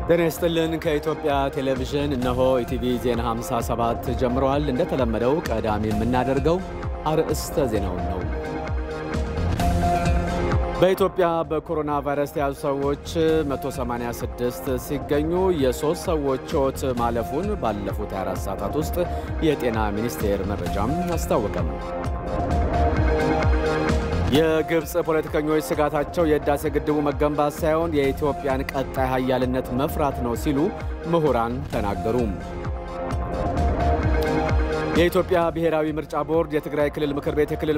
ደነስተልን ከኢትዮጵያ ቴሌቪዥን እነሆ ኢቲቪ ዜና 57 ጀምሯል እንደተለመደው ቀዳሚ የምናደርገው አርዕስተ ዜናው ነው በኢትዮጵያ በኮሮና ቫይረስ ተያዙ ሰዎች 186 ሲገኙ የ3 ሰዎች ሕይወት ማለፉን ባለፉት 24 ሰዓታት ውስጥ የጤና ሚኒስቴር መረጃም አስታወቀም የግብጽ ፖለቲከኞች ስጋታቸው የህዳሴ ግድቡ መገንባት ሳይሆን የኢትዮጵያን ቀጣይ ኃያልነት መፍራት ነው ሲሉ ምሁራን ተናገሩ የኢትዮጵያ ብሔራዊ ምርጫ ቦርድ የትግራይ ክልል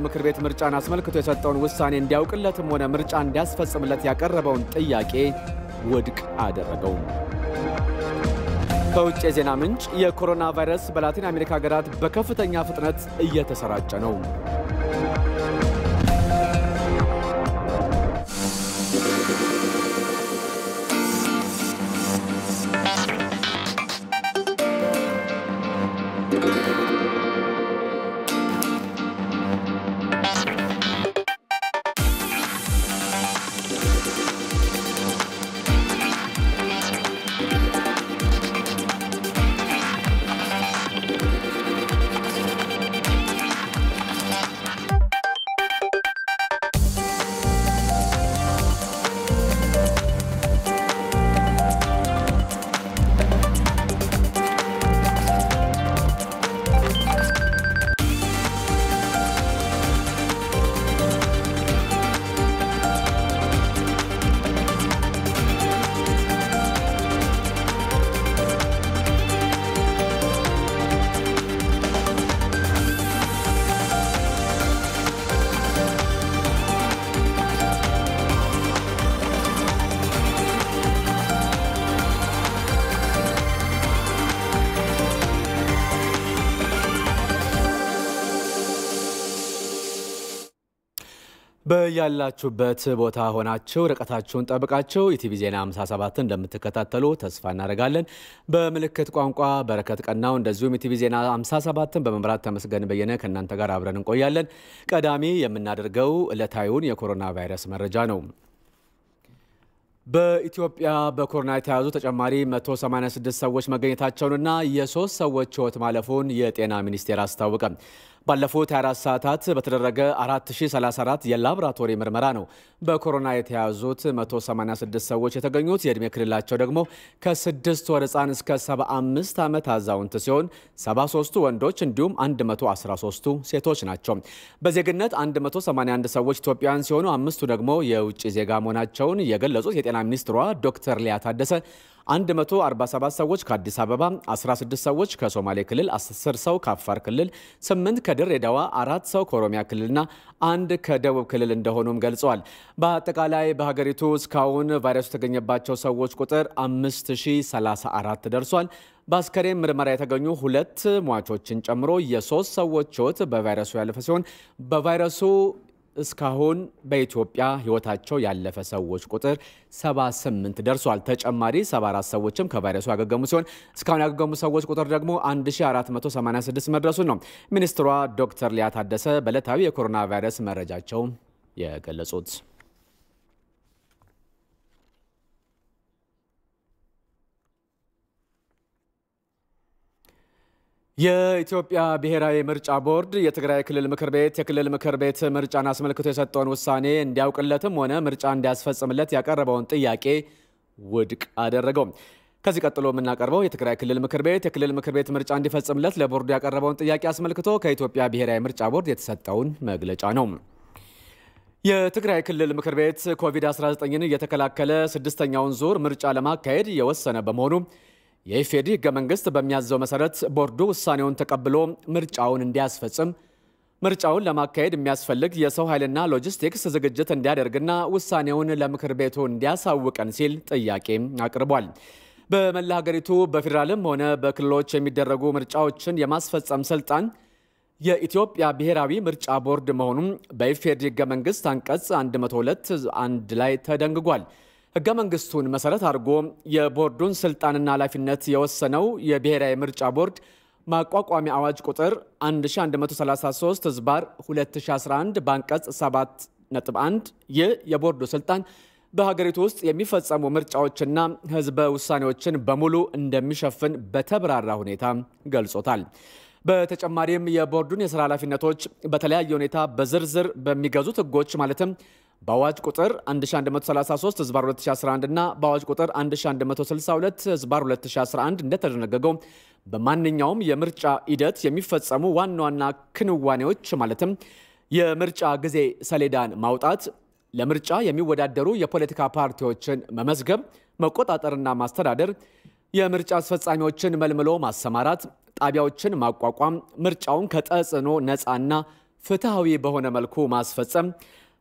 ምክር ቤት ምርጫን አስመልክቶ የሰጠውን ውሳኔ እንዲያውቅለትም ሆነ ምርጫ እንዲያስፈጽምለት ያቀረበውን ጥያቄ ውድቅ አደረገው ከውጭ የዜና ምንጭ የኮሮና ቫይረስ በላቲን አሜሪካ ሀገራት በከፍተኛ ፍጥነት እየተሰራጨ ነው በያላችሁበት ቦታ ሆናችሁ ርቀታችሁን ጠብቃችሁ ኢቲቪ ዜና 57 እንደምትከታተሉ ተስፋ እናደርጋለን በምልክት ቋንቋ በረከት ቀናው እንደዚሁም ኢቲቪ ዜና 57ን በመምራት ተመስገን በየነ ከናንተ ጋር አብረን እንቆያለን ቀዳሚ የምናደርገው ዕለታዊውን የኮሮና ቫይረስ መረጃ ነው በኢትዮጵያ በኮሮና የተያዙ ተጨማሪ 186 ሰዎች መገኘታቸውንና የ3 ሰዎች ሕይወት ማለፉን የጤና ሚኒስቴር አስታወቀ ባለፉት 24 ሰዓታት በተደረገ 4034 የላብራቶሪ ምርመራ ነው በኮሮና የተያዙት 186 ሰዎች የተገኙት የእድሜ ክልላቸው ደግሞ ከ6 ወር ህፃን እስከ 75 ዓመት አዛውንት ሲሆን 73ቱ ወንዶች እንዲሁም 113ቱ ሴቶች ናቸው በዜግነት 181 ሰዎች ኢትዮጵያውያን ሲሆኑ አምስቱ ደግሞ የውጭ ዜጋ መሆናቸውን የገለጹት የጤና ሚኒስትሯ ዶክተር ሊያ ታደሰ 147 ሰዎች ከአዲስ አበባ 16 ሰዎች ከሶማሌ ክልል 10 ሰው ከአፋር ክልል 8 ከድሬዳዋ 4 ሰው ከኦሮሚያ ክልልና 1 ከደቡብ ክልል እንደሆኑም ገልጸዋል በአጠቃላይ በሀገሪቱ እስካሁን ቫይረሱ የተገኘባቸው ሰዎች ቁጥር 5034 ደርሷል በአስከሬን ምርመራ የተገኙ 2 ሟቾችን ጨምሮ የ3 ሰዎች ሕይወት በቫይረሱ ያለፈ ሲሆን በቫይረሱ እስካሁን በኢትዮጵያ ህይወታቸው ያለፈ ሰዎች ቁጥር 78 ደርሷል ተጨማሪ 74 ሰዎችም ከቫይረሱ ያገገሙ ሲሆን እስካሁን ያገገሙ ሰዎች ቁጥር ደግሞ 1486 መድረሱን ነው ሚኒስትሯ ዶክተር ሊያ ታደሰ በዕለታዊ የኮሮና ቫይረስ መረጃቸው የገለጹት የኢትዮጵያ ብሔራዊ ምርጫ ቦርድ የትግራይ ክልል ምክር ቤት ምርጫን አስመልክቶ የሰጠውን ውሳኔ እንዲያውቅለትም ሆነ ምርጫ እንዲያስፈጽምለት ያቀረበውን ጥያቄ ውድቅ አደረገው ከዚህ ቀጥሎ የምናቀርበው የትግራይ ክልል ምክር ቤት ምርጫ እንዲፈጽምለት ለቦርዱ ያቀረበውን ጥያቄ አስመልክቶ ከኢትዮጵያ ብሔራዊ ምርጫ ቦርድ የተሰጠውን መግለጫ ነው የትግራይ ክልል ምክር ቤት ኮቪድ-19ን እየተከላከለ 6ኛውን ዙር ምርጫ ለማካሄድ የወሰነ በመሆኑ የኢፌዲ ህገ መንግስት በሚያዘው መሰረት ቦርዱ ውሳኔውን ተቀብሎ ምርጫውን እንዲያስፈጽም ምርጫውን ለማካሄድ የሚያስፈልግ የሰው ኃይልና ሎጂስቲክስ ዝግጅት እንዲያደርግና ውሳኔውን ለምክር ቤቱ እንዲያሳውቀን ሲል ጥያቄ አቅርቧል በመላ ሀገሪቱ በፌደራልም ሆነ በክልሎች የሚደረጉ ምርጫዎችን የማስፈጸም ስልጣን የኢትዮጵያ ብሔራዊ ምርጫ ቦርድ መሆኑን በኢፌዲ ህገ መንግስት አንቀጽ 102 1 ላይ ተደንግጓል ህገ መንግስቱን መሰረት አድርጎ የቦርዱን ስልጣንና ኃላፊነት የወሰነው የብሔራዊ ምርጫ ቦርድ ማቋቋሚያ አዋጅ ቁጥር 1133/2011 ባንቀጽ 7.1 የቦርዱ ስልጣን በሀገሪቱ ውስጥ የሚፈጸሙ ምርጫዎችና ህዝበ ውሳኔዎችን በሙሉ እንደሚሸፍን በተብራራ ሁኔታ ገልጾታል። በተጨማሪም የቦርዱን የሥራ ኃላፊነቶች በተለያየ ሁኔታ በዝርዝር በሚገዙት ህጎች ማለትም በአዋጅ ቁጥር 1133/2011 እና በአዋጅ ቁጥር 1162/2011 እንደተደነገገው በማንኛውም የምርጫ ሂደት የሚፈጸሙ ዋና ዋና ክንዋኔዎች ማለትም የምርጫ ጊዜ ሰሌዳን ማውጣት፣ ለምርጫ የሚወዳደሩ የፖለቲካ ፓርቲዎችን መመዝገብ፣ መቆጣጠርና ማስተዳደር፣ የምርጫ አስፈጻሚዎችን መልምሎ ማሰማራት፣ ጣቢያዎችን ማቋቋም፣ ምርጫውን ከተጽዕኖ ነፃና ፍትሃዊ በሆነ መልኩ ማስፈጸም፣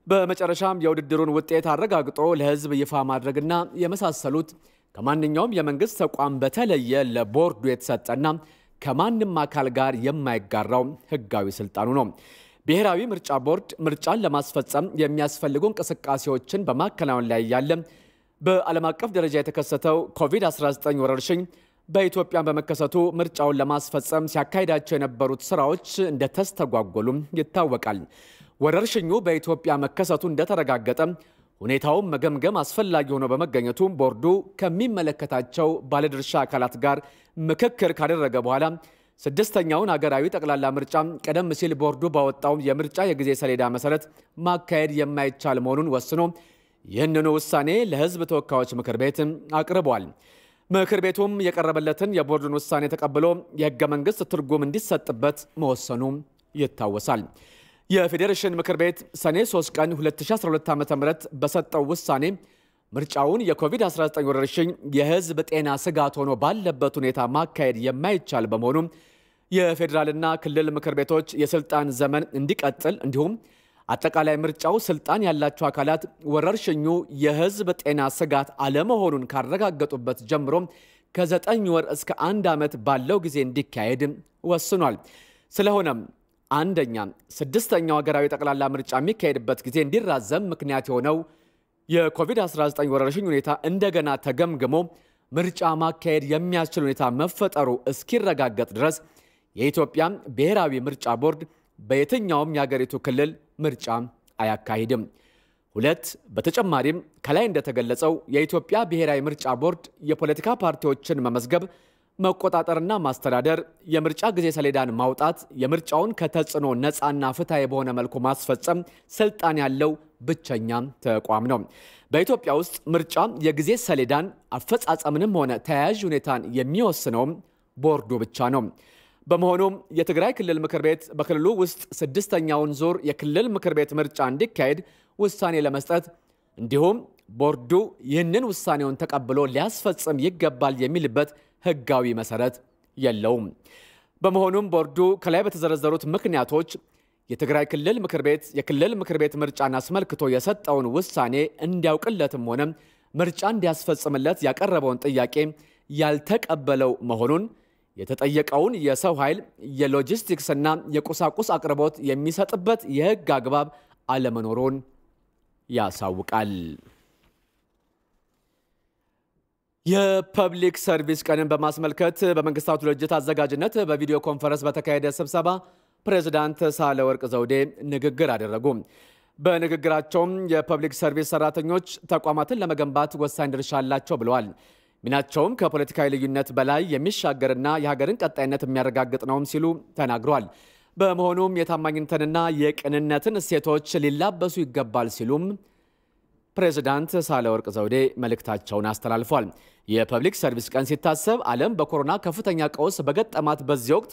በመጨረሻም የውድድሩን ውጤት አረጋግጦ ለህዝብ ይፋ ማድረግና የመሳሰሉት ከማንኛውም የመንግስት ተቋም በተለየ ለቦርዱ የተሰጠና ከማንም አካል ጋር የማይጋራው ህጋዊ ስልጣኑ ነው። ብሔራዊ ምርጫ ቦርድ ምርጫን ለማስፈጸም የሚያስፈልጉ እንቅስቃሴዎችን በማከናወን ላይ ያለ በዓለም አቀፍ ደረጃ የተከሰተው ኮቪድ-19 ወረርሽኝ በኢትዮጵያ በመከሰቱ ምርጫውን ለማስፈጸም ሲያካሂዳቸው የነበሩት ስራዎች እንደተስተጓጎሉም ይታወቃል። ወረርሽኙ በኢትዮጵያ መከሰቱ እንደተረጋገጠ ሁኔታውን መገምገም አስፈላጊ ሆኖ በመገኘቱ ቦርዱ ከሚመለከታቸው ባለድርሻ አካላት ጋር ምክክር ካደረገ በኋላ ስድስተኛውን ሀገራዊ ጠቅላላ ምርጫ ቀደም ሲል ቦርዱ ባወጣው የምርጫ የጊዜ ሰሌዳ መሰረት ማካሄድ የማይቻል መሆኑን ወስኖ ይህንኑ ውሳኔ ለህዝብ ተወካዮች ምክር ቤት አቅርቧል። ምክር ቤቱም የቀረበለትን የቦርዱን ውሳኔ ተቀብሎ የህገ መንግስት ትርጉም እንዲሰጥበት መወሰኑ ይታወሳል። የፌዴሬሽን ምክር ቤት ሰኔ 3 ቀን 2012 ዓ.ም በሰጠው ውሳኔ ምርጫውን የኮቪድ-19 ወረርሽኝ የህዝብ ጤና ስጋት ሆኖ ባለበት ሁኔታ ማካሄድ የማይቻል በመሆኑ የፌዴራልና ክልል ምክር ቤቶች የስልጣን ዘመን እንዲቀጥል እንዲሁም አጠቃላይ ምርጫው ስልጣን ያላቸው አካላት ወረርሽኙ የህዝብ ጤና ስጋት አለመሆኑን ካረጋገጡበት ጀምሮ ከ9 ወር እስከ 1 ዓመት ባለው ጊዜ እንዲካሄድ ወስኗል። ስለሆነም አንደኛ ስድስተኛው ሀገራዊ ጠቅላላ ምርጫ የሚካሄድበት ጊዜ እንዲራዘም ምክንያት የሆነው የኮቪድ-19 ወረርሽኝ ሁኔታ እንደገና ተገምግሞ ምርጫ ማካሄድ የሚያስችል ሁኔታ መፈጠሩ እስኪረጋገጥ ድረስ የኢትዮጵያ ብሔራዊ ምርጫ ቦርድ በየትኛውም የሀገሪቱ ክልል ምርጫ አያካሂድም። ሁለት በተጨማሪም ከላይ እንደተገለጸው የኢትዮጵያ ብሔራዊ ምርጫ ቦርድ የፖለቲካ ፓርቲዎችን መመዝገብ፣ መቆጣጠርና ማስተዳደር፣ የምርጫ ጊዜ ሰሌዳን ማውጣት፣ የምርጫውን ከተጽዕኖ ነፃና ፍትሃዊ በሆነ መልኩ ማስፈጸም ስልጣን ያለው ብቸኛ ተቋም ነው። በኢትዮጵያ ውስጥ ምርጫ የጊዜ ሰሌዳን አፈጻጸምንም ሆነ ተያያዥ ሁኔታን የሚወስነው ቦርዱ ብቻ ነው። በመሆኑም የትግራይ ክልል ምክር ቤት በክልሉ ውስጥ ስድስተኛውን ዙር የክልል ምክር ቤት ምርጫ እንዲካሄድ ውሳኔ ለመስጠት እንዲሁም ቦርዱ ይህንን ውሳኔውን ተቀብሎ ሊያስፈጽም ይገባል የሚልበት ህጋዊ መሰረት የለውም። በመሆኑም ቦርዱ ከላይ በተዘረዘሩት ምክንያቶች የትግራይ ክልል ምክር ቤት የክልል ምክር ቤት ምርጫን አስመልክቶ የሰጠውን ውሳኔ እንዲያውቅለትም ሆነ ምርጫ እንዲያስፈጽምለት ያቀረበውን ጥያቄ ያልተቀበለው መሆኑን የተጠየቀውን የሰው ኃይል የሎጂስቲክስና የቁሳቁስ አቅርቦት የሚሰጥበት የህግ አግባብ አለመኖሩን ያሳውቃል። የፐብሊክ ሰርቪስ ቀንን በማስመልከት በመንግስታቱ ድርጅት አዘጋጅነት በቪዲዮ ኮንፈረንስ በተካሄደ ስብሰባ ፕሬዝዳንት ሳህለወርቅ ዘውዴ ንግግር አደረጉ። በንግግራቸውም የፐብሊክ ሰርቪስ ሰራተኞች ተቋማትን ለመገንባት ወሳኝ ድርሻ አላቸው ብለዋል። ሚናቸውም ከፖለቲካዊ ልዩነት በላይ የሚሻገርና የሀገርን ቀጣይነት የሚያረጋግጥ ነውም ሲሉ ተናግረዋል። በመሆኑም የታማኝነትንና የቅንነትን እሴቶች ሊላበሱ ይገባል ሲሉም ፕሬዝዳንት ሳህለወርቅ ዘውዴ መልእክታቸውን አስተላልፏል። የፐብሊክ ሰርቪስ ቀን ሲታሰብ ዓለም በኮሮና ከፍተኛ ቀውስ በገጠማት በዚህ ወቅት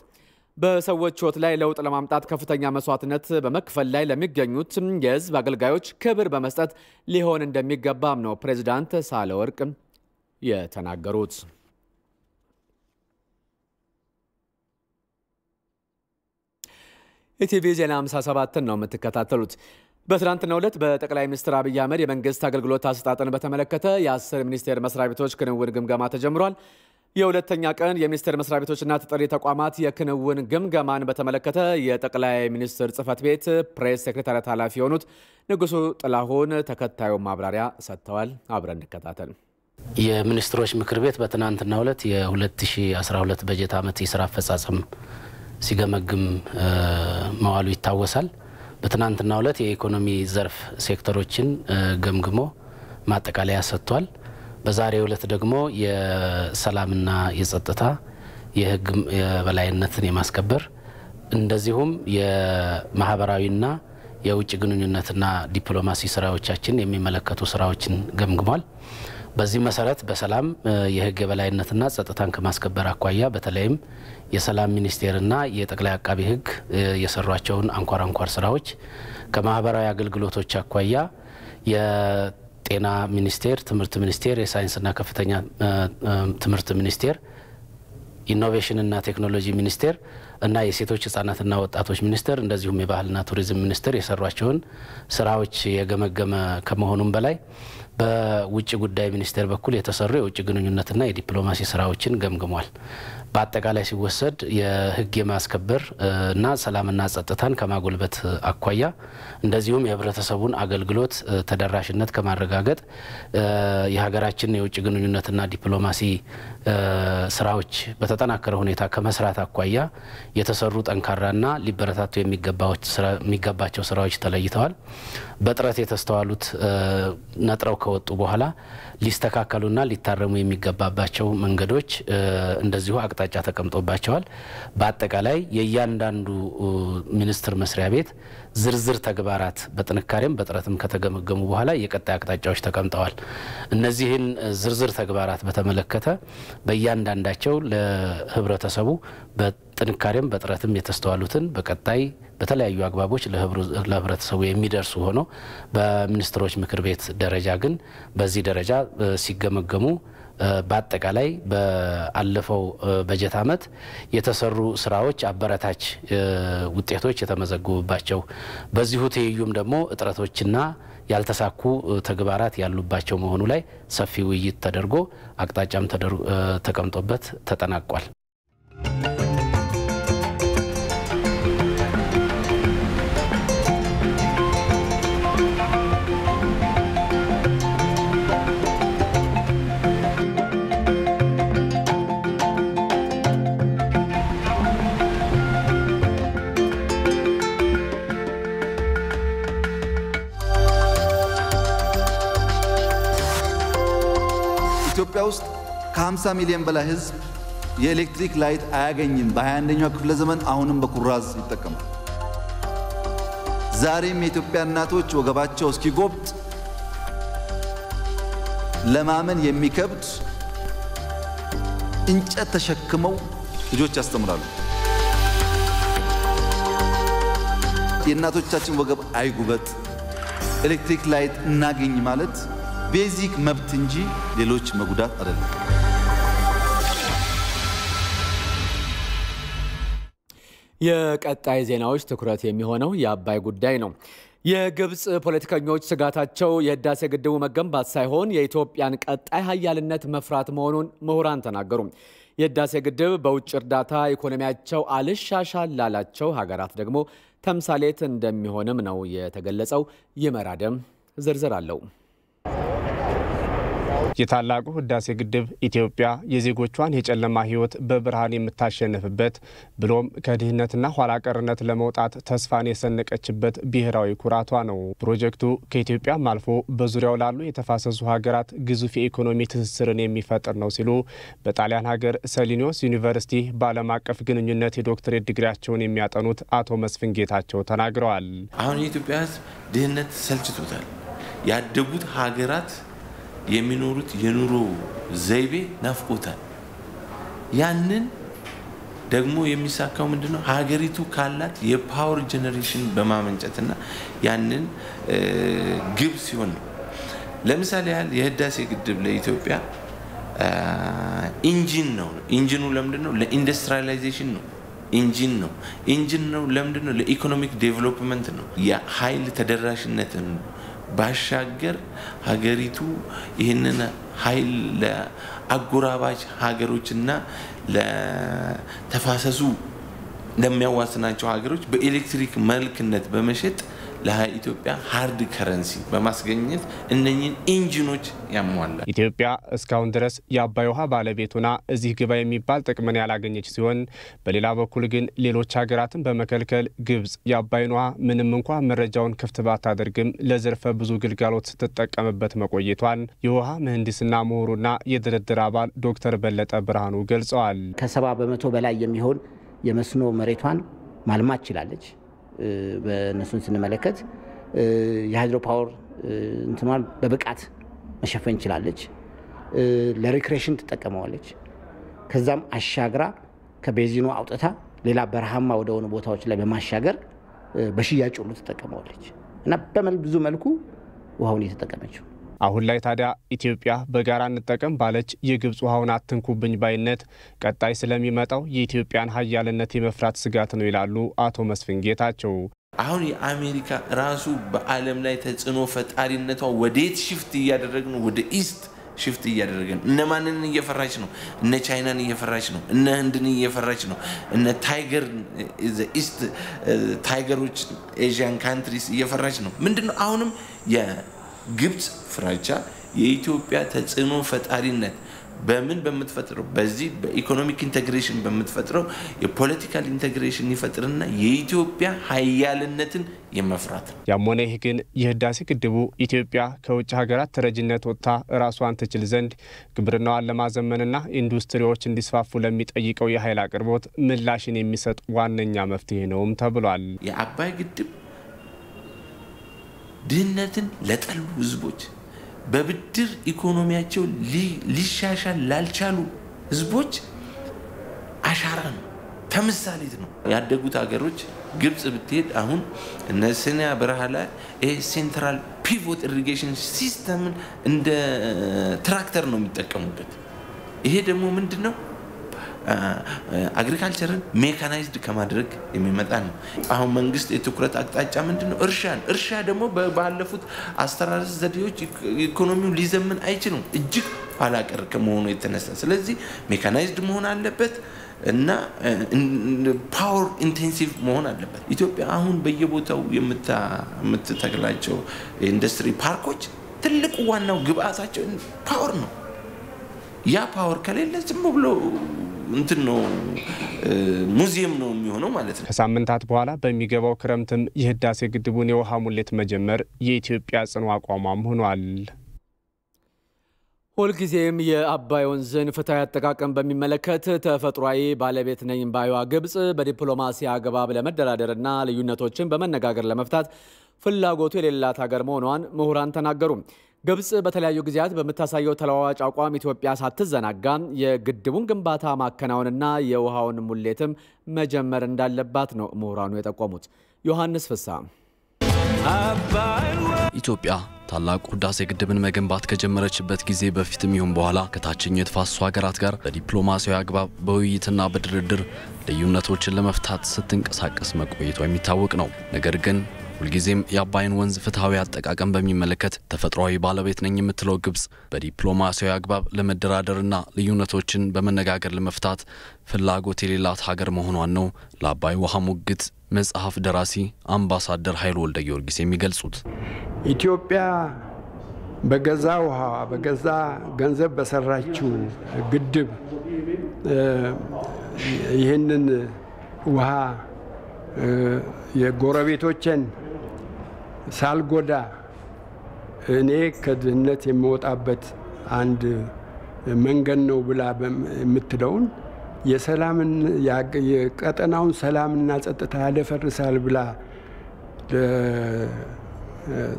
በሰዎች ሕይወት ላይ ለውጥ ለማምጣት ከፍተኛ መስዋዕትነት በመክፈል ላይ ለሚገኙት የህዝብ አገልጋዮች ክብር በመስጠት ሊሆን እንደሚገባም ነው ፕሬዝዳንት ሳህለወርቅ የተናገሩት። ኢቲቪ ዜና 57 ነው የምትከታተሉት። በትናንትናው ዕለት በጠቅላይ ሚኒስትር አብይ አህመድ የመንግስት አገልግሎት አሰጣጥን በተመለከተ የ10 ሚኒስቴር መስሪያ ቤቶች ክንውን ግምገማ ተጀምሯል። የሁለተኛ ቀን የሚኒስቴር መስሪያ ቤቶችና ተጠሪ ተቋማት የክንውን ግምገማን በተመለከተ የጠቅላይ ሚኒስትር ጽህፈት ቤት ፕሬስ ሴክሬታሪያት ኃላፊ የሆኑት ንጉሱ ጥላሁን ተከታዩ ማብራሪያ ሰጥተዋል። አብረን እንከታተል። የሚኒስትሮች ምክር ቤት በትናንትናው ዕለት የ2012 በጀት ዓመት የሥራ አፈጻጸም ሲገመግም መዋሉ ይታወሳል። በትናንትናው ዕለት የኢኮኖሚ ዘርፍ ሴክተሮችን ገምግሞ ማጠቃለያ ሰጥቷል። በዛሬው ዕለት ደግሞ የሰላምና የጸጥታ የህግ የበላይነትን የማስከበር እንደዚሁም የማህበራዊና የውጭ ግንኙነትና ዲፕሎማሲ ስራዎቻችን የሚመለከቱ ስራዎችን ገምግሟል። በዚህ መሰረት በሰላም የህግ የበላይነትና ጸጥታን ከማስከበር አኳያ በተለይም የሰላም ሚኒስቴርና የጠቅላይ አቃቢ ህግ የሰሯቸውን አንኳር ስራዎች ከማህበራዊ አገልግሎቶች አኳያ የጤና ሚኒስቴር፣ ትምህርት ሚኒስቴር፣ የሳይንስና ከፍተኛ ትምህርት ሚኒስቴር፣ ኢኖቬሽንና ቴክኖሎጂ ሚኒስቴር እና የሴቶች ህጻናትና ወጣቶች ሚኒስቴር እንደዚሁም የባህልና ቱሪዝም ሚኒስቴር የሰሯቸውን ስራዎች የገመገመ ከመሆኑም በላይ በውጭ ጉዳይ ሚኒስቴር በኩል የተሰሩ የውጭ ግንኙነትና የዲፕሎማሲ ስራዎችን ገምግሟል። በአጠቃላይ ሲወሰድ የህግ የማስከበር እና ሰላምና ጸጥታን ከማጎልበት አኳያ እንደዚሁም የህብረተሰቡን አገልግሎት ተደራሽነት ከማረጋገጥ የሀገራችን የውጭ ግንኙነትና ዲፕሎማሲ ስራዎች በተጠናከረ ሁኔታ ከመስራት አኳያ የተሰሩ ጠንካራና ሊበረታቱ የሚገባቸው ስራዎች ተለይተዋል። በጥረት የተስተዋሉት ነጥረው ከወጡ በኋላ ሊስተካከሉና ሊታረሙ የሚገባባቸው መንገዶች እንደዚሁ አቅጣጫ ተቀምጦባቸዋል። በአጠቃላይ የእያንዳንዱ ሚኒስቴር መስሪያ ቤት ዝርዝር ተግባራት በጥንካሬም በጥረትም ከተገመገሙ በኋላ የቀጣይ አቅጣጫዎች ተቀምጠዋል። እነዚህን ዝርዝር ተግባራት በተመለከተ በእያንዳንዳቸው ለህብረተሰቡ በጥንካሬም በጥረትም የተስተዋሉትን በቀጣይ በተለያዩ አግባቦች ለህብረተሰቡ የሚደርሱ ሆኖ በሚኒስትሮች ምክር ቤት ደረጃ ግን በዚህ ደረጃ ሲገመገሙ በአጠቃላይ በአለፈው በጀት ዓመት የተሰሩ ስራዎች አበረታች ውጤቶች የተመዘገቡባቸው በዚሁ ተይዩም ደግሞ እጥረቶችና ያልተሳኩ ተግባራት ያሉባቸው መሆኑ ላይ ሰፊ ውይይት ተደርጎ አቅጣጫም ተቀምጦበት ተጠናቋል። ኢትዮጵያ ውስጥ ከ50 ሚሊዮን በላይ ህዝብ የኤሌክትሪክ ላይት አያገኝም። በ21ኛው ክፍለ ዘመን አሁንም በኩራዝ ይጠቀማል። ዛሬም የኢትዮጵያ እናቶች ወገባቸው እስኪጎብጥ ለማመን የሚከብድ እንጨት ተሸክመው ልጆች ያስተምራሉ። የእናቶቻችን ወገብ አይጉበጥ፣ ኤሌክትሪክ ላይት እናገኝ ማለት ቤዚክ መብት እንጂ ሌሎች መጉዳት አይደለም። የቀጣይ ዜናዎች ትኩረት የሚሆነው የአባይ ጉዳይ ነው። የግብጽ ፖለቲከኞች ስጋታቸው የህዳሴ ግድቡ መገንባት ሳይሆን የኢትዮጵያን ቀጣይ ኃያልነት መፍራት መሆኑን ምሁራን ተናገሩ። የህዳሴ ግድብ በውጭ እርዳታ ኢኮኖሚያቸው አልሻሻል ላላቸው ሀገራት ደግሞ ተምሳሌት እንደሚሆንም ነው የተገለጸው። ይመራደም ዝርዝር አለው። የታላቁ ህዳሴ ግድብ ኢትዮጵያ የዜጎቿን የጨለማ ህይወት በብርሃን የምታሸንፍበት ብሎም ከድህነትና ኋላ ቀርነት ለመውጣት ተስፋን የሰነቀችበት ብሔራዊ ኩራቷ ነው። ፕሮጀክቱ ከኢትዮጵያም አልፎ በዙሪያው ላሉ የተፋሰሱ ሀገራት ግዙፍ የኢኮኖሚ ትስስርን የሚፈጥር ነው ሲሉ በጣሊያን ሀገር ሰሊኒዮስ ዩኒቨርሲቲ በዓለም አቀፍ ግንኙነት የዶክትሬት ዲግሪያቸውን የሚያጠኑት አቶ መስፍን ጌታቸው ተናግረዋል። አሁን የኢትዮጵያ ህዝብ ድህነት ሰልችቶታል። ያደጉት ሀገራት የሚኖሩት የኑሮ ዘይቤ ናፍቆታል። ያንን ደግሞ የሚሳካው ምንድነው? ሀገሪቱ ካላት የፓወር ጄነሬሽን በማመንጨትና ያንን ግብ ሲሆን ነው። ለምሳሌ ያህል የህዳሴ ግድብ ለኢትዮጵያ ኢንጂን ነው። ኢንጂኑ ለምንድነው? ለኢንዱስትሪያላይዜሽን ነው። ኢንጂን ነው ለምንድነው? ለኢኮኖሚክ ዴቨሎፕመንት ነው። የኃይል ተደራሽነትን ባሻገር ሀገሪቱ ይህንን ኃይል ለአጎራባች ሀገሮችና ለተፋሰሱ ለሚያዋስናቸው ሀገሮች በኤሌክትሪክ መልክነት በመሸጥ ለኢትዮጵያ ሃርድ ከረንሲ በማስገኘት እነኚህን ኢንጂኖች ያሟላል። ኢትዮጵያ እስካሁን ድረስ የአባይ ውሃ ባለቤቱና እዚህ ግባ የሚባል ጥቅምን ያላገኘች ሲሆን በሌላ በኩል ግን ሌሎች ሀገራትን በመከልከል ግብጽ የአባይን ውሃ ምንም እንኳን መረጃውን ክፍት ባታደርግም ለዘርፈ ብዙ ግልጋሎት ስትጠቀምበት መቆየቷን የውሃ ምህንድስና ምሁሩና የድርድር አባል ዶክተር በለጠ ብርሃኑ ገልጸዋል። ከ70% በላይ የሚሆን የመስኖ መሬቷን ማልማት ይችላልች። በነሱን ስንመለከት የሃይድሮ ፓወር እንትኗን በብቃት መሸፈን ይችላልች። ለሪክሬሽን ተጠቀመዋለች። ከዛም አሻግራ ከቤዚኑ አውጥታ ሌላ በረሃማ ወደ ሆነ ቦታዎች ላይ በማሻገር በሽያጭ ሁሉ ተጠቀመዋለች እና በብዙ መልኩ ውሃውን እየተጠቀመችው። አሁን ላይ ታዲያ ኢትዮጵያ በጋራ እንጠቀም ባለች የግብጽ ውሃውን አትንኩብኝ ባይነት ቀጣይ ስለሚመጣው የኢትዮጵያን ሀያልነት የመፍራት ስጋት ነው ይላሉ አቶ መስፍን ጌታቸው። አሁን የአሜሪካ ራሱ በዓለም ላይ ተጽዕኖ ፈጣሪነቷ ወዴት ሽፍት እያደረገ ነው? ወደ ኢስት ሽፍት እያደረገ ነው። እነ ማንን እየፈራች ነው? እነ ቻይናን እየፈራች ነው። እነ ህንድን እየፈራች ነው። እነ ታይገር ኢስት ታይገሮች ኤዥያን ካንትሪስ እየፈራች ነው። ምንድነው አሁንም ግብጽ ፍራቻ የኢትዮጵያ ተጽዕኖ ፈጣሪነት በምን በመትፈጥረው በዚህ በኢኮኖሚክ ኢንተግሬሽን በመትፈጥረው የፖለቲካል ኢንተግሬሽን ይፈጥርና የኢትዮጵያ ሀያልነትን የመፍራት ያሞነ ይህ ግን የህዳሴ ግድቡ ኢትዮጵያ ከውጭ ሀገራት ተረጅነት ወጥታ ራሷን ትችል ዘንድ ግብርናዋን ለማዘመንና ኢንዱስትሪዎች እንዲስፋፉ ለሚጠይቀው የኃይል አቅርቦት ምላሽን የሚሰጥ ዋነኛ መፍትሄ ነውም ተብሏል። የአባይ ግድብ ድህነትን ለጠሉ ህዝቦች በብድር ኢኮኖሚያቸው ሊሻሻል ላልቻሉ ህዝቦች አሻራ ነው፣ ተምሳሌት ነው። ያደጉት ሀገሮች ግብጽ ብትሄድ አሁን እነ ሲናይ በረሃ ላይ ሴንትራል ፒቮት ኢሪጌሽን ሲስተምን እንደ ትራክተር ነው የሚጠቀሙበት። ይሄ ደግሞ ምንድነው አግሪካልቸርን ሜካናይዝድ ከማድረግ የሚመጣ ነው። አሁን መንግስት የትኩረት አቅጣጫ ምንድነው? እርሻ ደግሞ ባለፉት አስተራረስ ዘዴዎች ኢኮኖሚውን ሊዘምን አይችልም፣ እጅግ ኋላ ቀር ከመሆኑ የተነሳ። ስለዚህ ሜካናይዝድ መሆን አለበት እና ፓወር ኢንቴንሲቭ መሆን አለበት። ኢትዮጵያ አሁን በየቦታው የምትተክላቸው ኢንዱስትሪ ፓርኮች ትልቁ ዋናው ግብአታቸው ፓወር ነው። ያ ፓወር ከሌለ ዝም ብሎ እንትን ነው ሙዚየም ነው የሚሆነው ማለት ነው። ከሳምንታት በኋላ በሚገባው ክረምትም የህዳሴ ግድቡን የውሃ ሙሌት መጀመር የኢትዮጵያ ጽኑ አቋሟም ሆኗል። ሁልጊዜም የአባይ ወንዝን ፍትሃዊ አጠቃቀም በሚመለከት ተፈጥሯዊ ባለቤት ነኝ ባይዋ ግብጽ በዲፕሎማሲ አግባብ ለመደራደርና ልዩነቶችን በመነጋገር ለመፍታት ፍላጎቱ የሌላት ሀገር መሆኗን ምሁራን ተናገሩ። ግብጽ በተለያዩ ጊዜያት በመታሳየው ተለዋዋጭ አቋም ኢትዮጵያ ሳትዘናጋ የግድቡን ግንባታ ማከናወንና የውሃውን ሙሌትም መጀመር እንዳለባት ነው ምሁራኑ የጠቆሙት። ዮሐንስ ፍሳ ኢትዮጵያ ታላቁ ህዳሴ ግድብን መገንባት ከጀመረችበት ጊዜ በፊትም ይሁን በኋላ ከታችኛው የተፋሰሱ ሀገራት ጋር በዲፕሎማሲያዊ አግባብ በውይይትና በድርድር ልዩነቶችን ለመፍታት ስትንቀሳቀስ መቆየቷ የሚታወቅ ነው። ነገር ግን ሁልጊዜም የአባይን ወንዝ ፍትሃዊ አጠቃቀም በሚመለከት ተፈጥሯዊ ባለቤት ነኝ የምትለው ግብጽ በዲፕሎማሲያዊ አግባብ ለመደራደርና ልዩነቶችን በመነጋገር ለመፍታት ፍላጎት የሌላት ሀገር መሆኗን ነው ለአባይ ውሃ ሙግት መጽሐፍ ደራሲ አምባሳደር ኃይሉ ወልደ ጊዮርጊስ የሚገልጹት። ኢትዮጵያ በገዛ ውሃ በገዛ ገንዘብ በሰራችው ግድብ ይህንን ውሃ የጎረቤቶችን ሳልጎዳ እኔ ከድህነት የምወጣበት አንድ መንገድ ነው ብላ የምትለውን የሰላምን የቀጠናውን ሰላምና ጸጥታ ያደፈርሳል ብላ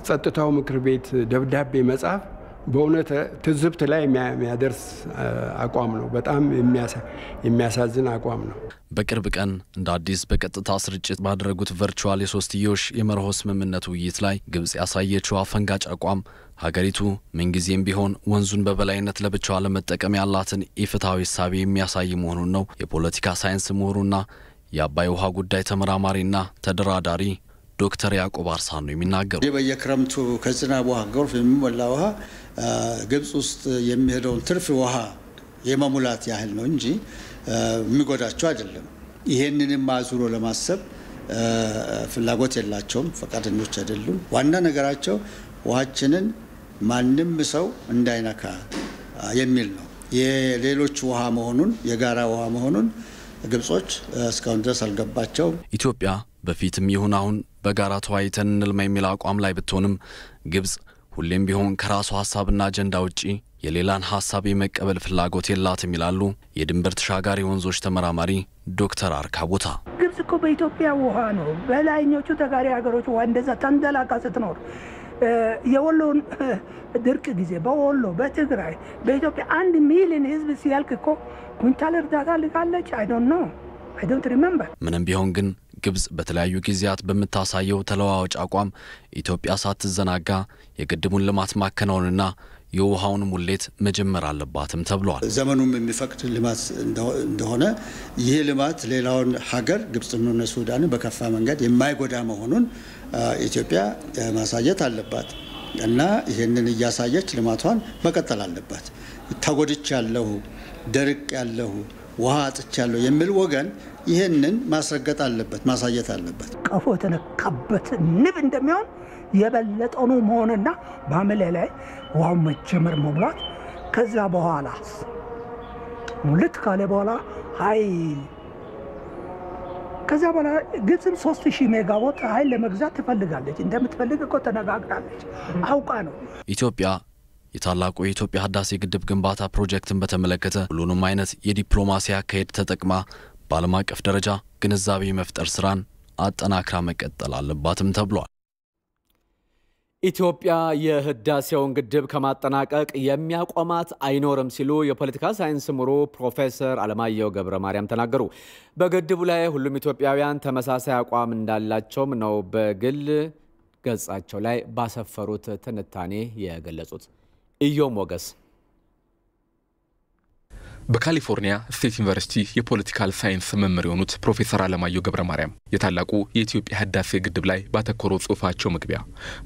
ጸጥታው ምክር ቤት ደብዳቤ መጻፍ በእውነት ትዝብት ላይ የሚያደርስ አቋም ነው። በጣም የሚያሳዝን አቋም ነው። በቅርብ ቀን እንደ አዲስ በቀጥታ ስርጭት ባደረጉት ቨርቹዋል የሶስትዮሽ የመርሆ ስምምነት ውይይት ላይ ግብጽ ያሳየችው አፈንጋጭ አቋም ሀገሪቱ ምንጊዜም ቢሆን ወንዙን በበላይነት ለብቻዋ ለመጠቀም ያላትን ኢፍትሃዊ እሳቤ የሚያሳይ መሆኑን ነው የፖለቲካ ሳይንስ ምሁሩና የአባይ ውሃ ጉዳይ ተመራማሪና ተደራዳሪ ዶክተር ያዕቆብ አርሳኖ የሚናገሩ። በየክረምቱ ከዝናብ ውሃ ጎርፍ የሚሞላ ውሃ ግብጽ ውስጥ የሚሄደውን ትርፍ ውሃ የመሙላት ያህል ነው እንጂ የሚጎዳቸው አይደለም። ይሄንንም አዙሮ ለማሰብ ፍላጎት የላቸውም፣ ፈቃደኞች አይደሉም። ዋና ነገራቸው ውሃችንን ማንም ሰው እንዳይነካ የሚል ነው። የሌሎች ውሃ መሆኑን የጋራ ውሃ መሆኑን ግብጾች እስካሁን ድረስ አልገባቸውም። ኢትዮጵያ በፊትም ይሁን አሁን በጋራ ተወያይተን እንልማ የሚል አቋም ላይ ብትሆንም ግብጽ ሁሌም ቢሆን ከራሷ ሐሳብና አጀንዳ ውጪ የሌላን ሐሳብ የመቀበል ፍላጎት የላትም ይላሉ የድንበር ተሻጋሪ ወንዞች ተመራማሪ ዶክተር አርካቦታ። ግብጽ እኮ በኢትዮጵያ ውሃ ነው በላይኞቹ ተጋሪ ሀገሮች ውሃ እንደዛ ተንደላቃ ስትኖር የወሎን ድርቅ ጊዜ በወሎ በትግራይ በኢትዮጵያ 1 ሚሊዮን ህዝብ ሲያልቅ እኮ ኩንታል እርዳታ ልካለች። I don't remember። ምንም ቢሆን ግን ግብጽ በተለያዩ ጊዜያት በመታሳየው ተለዋዋጭ አቋም ኢትዮጵያ ሳትዘናጋ የግድቡን ልማት ማከናወንና የውሃውን ሙሌት መጀመር አለባትም ተብሏል። ዘመኑም የሚፈቅድ ልማት እንደሆነ ይህ ልማት ሌላውን ሀገር ግብጽና ሱዳንን በከፋ መንገድ የማይጎዳ መሆኑን ኢትዮጵያ ማሳየት አለባት እና ይሄንን እያሳየች ልማቷን መቀጠል አለባት። ተጎድቻለሁ፣ ደርቄያለሁ፣ ውሃ አጥቻለሁ የሚል ወገን ይሄንን ማስረገጥ አለበት፣ ማሳየት አለበት። ቀፎ ተነካበት ንብ እንደሚሆን የበለጠው ነው መሆንና በአመሌ ላይ ውሃው መጀመር መሙላት ከዛ በኋላ ሙልት ካለ በኋላ ኃይል ከዛ በኋላ ግብጽም 3000 ሜጋዋት ኃይል ለመግዛት ትፈልጋለች። እንደምትፈልግ እኮ ተነጋግራለች፣ አውቃ ነው። ኢትዮጵያ የታላቁ የኢትዮጵያ ህዳሴ ግድብ ግንባታ ፕሮጀክትን በተመለከተ ሁሉንም አይነት የዲፕሎማሲ አካሄድ ተጠቅማ በዓለም አቀፍ ደረጃ ግንዛቤ መፍጠር ስራን አጠናክራ መቀጠል አለባትም ተብሏል። ኢትዮጵያ የህዳሴውን ግድብ ከማጠናቀቅ የሚያቆማት አይኖርም ሲሉ የፖለቲካ ሳይንስ ምሁሩ ፕሮፌሰር አለማየሁ ገብረ ማርያም ተናገሩ። በግድቡ ላይ ሁሉም ኢትዮጵያውያን ተመሳሳይ አቋም እንዳላቸውም ነው በግል ገጻቸው ላይ ባሰፈሩት ትንታኔ የገለጹት። ኢዮ ሞገስ በካሊፎርኒያ ስቴት ዩኒቨርሲቲ የፖለቲካል ሳይንስ መምህር የሆኑት ፕሮፌሰር አለማየሁ ገብረ ማርያም የታላቁ የኢትዮጵያ ህዳሴ ግድብ ላይ ባተኮረው ጽሑፋቸው መግቢያ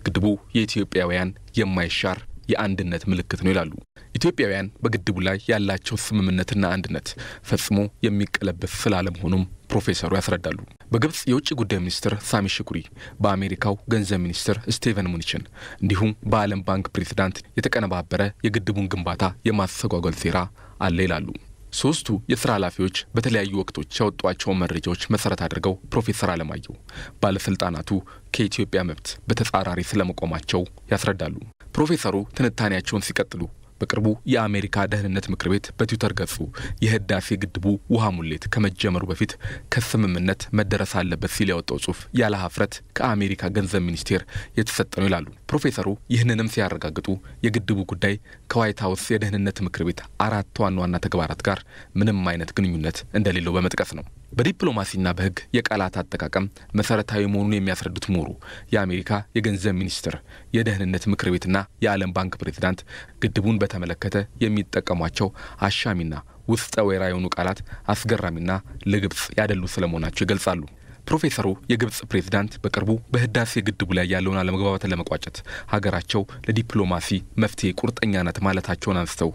ግድቡ የኢትዮጵያውያን የማይሻር የአንድነት ምልክት ነው ይላሉ። ኢትዮጵያውያን በግድቡ ላይ ያላቸው ስምምነትና አንድነት ፈጽሞ የሚቀለበስ ስላለመሆኑም ፕሮፌሰሩ ያስረዳሉ። በግብጽ የውጭ ጉዳይ ሚኒስትር ሳሚ ሽኩሪ፣ በአሜሪካው ገንዘብ ሚኒስትር ስቲቨን ሙኒችን እንዲሁም በዓለም ባንክ ፕሬዝዳንት የተቀነባበረ የግድቡን ግንባታ የማስተጓጎል ሴራ አለ ይላሉ። ሶስቱ የሥራ ኃላፊዎች በተለያዩ ወቅቶች ያወጧቸው መረጃዎች መሰረት አድርገው ፕሮፌሰር አለማየሁ ባለስልጣናቱ ከኢትዮጵያ መብት በተጻራሪ ስለመቆማቸው ያስረዳሉ። ፕሮፌሰሩ ትንታኔያቸውን ሲቀጥሉ በቅርቡ የአሜሪካ ደህንነት ምክር ቤት በትዊተር ገጹ የህዳሴ ግድቡ ውሃ ሙሌት ከመጀመሩ በፊት ከስምምነት መደረስ አለበት ሲል ያወጣው ጽሑፍ ያለ ሀፍረት ከአሜሪካ ገንዘብ ሚኒስቴር የተሰጠ ነው ይላሉ። ፕሮፌሰሩ ይህንንም ሲያረጋግጡ የግድቡ ጉዳይ ከዋይት ሃውስ የደህንነት ምክር ቤት 4 ዋና ተግባራት ጋር ምንም አይነት ግንኙነት እንደሌለው በመጥቀስ ነው። በዲፕሎማሲና በህግ የቃላት አጠቃቀም መሰረታዊ መሆኑን የሚያስረዱት ምሁሩ የአሜሪካ የገንዘብ ሚኒስትር የደህንነት ምክር ቤትና የዓለም ባንክ ፕሬዝዳንት ግድቡን በተመለከተ የሚጠቀሟቸው አሻሚና ውስጠ ወይራ የሆኑ ቃላት አስገራሚና ለግብጽ ያደሉ ስለመሆናቸው ይገልጻሉ። ፕሮፌሰሩ የግብጽ ፕሬዝዳንት በቅርቡ በህዳሴ ግድቡ ላይ ያለውን አለመግባባት ለመቋጨት ሀገራቸው ለዲፕሎማሲ መፍትሄ ቁርጠኛ ናት ማለታቸውን አንስተው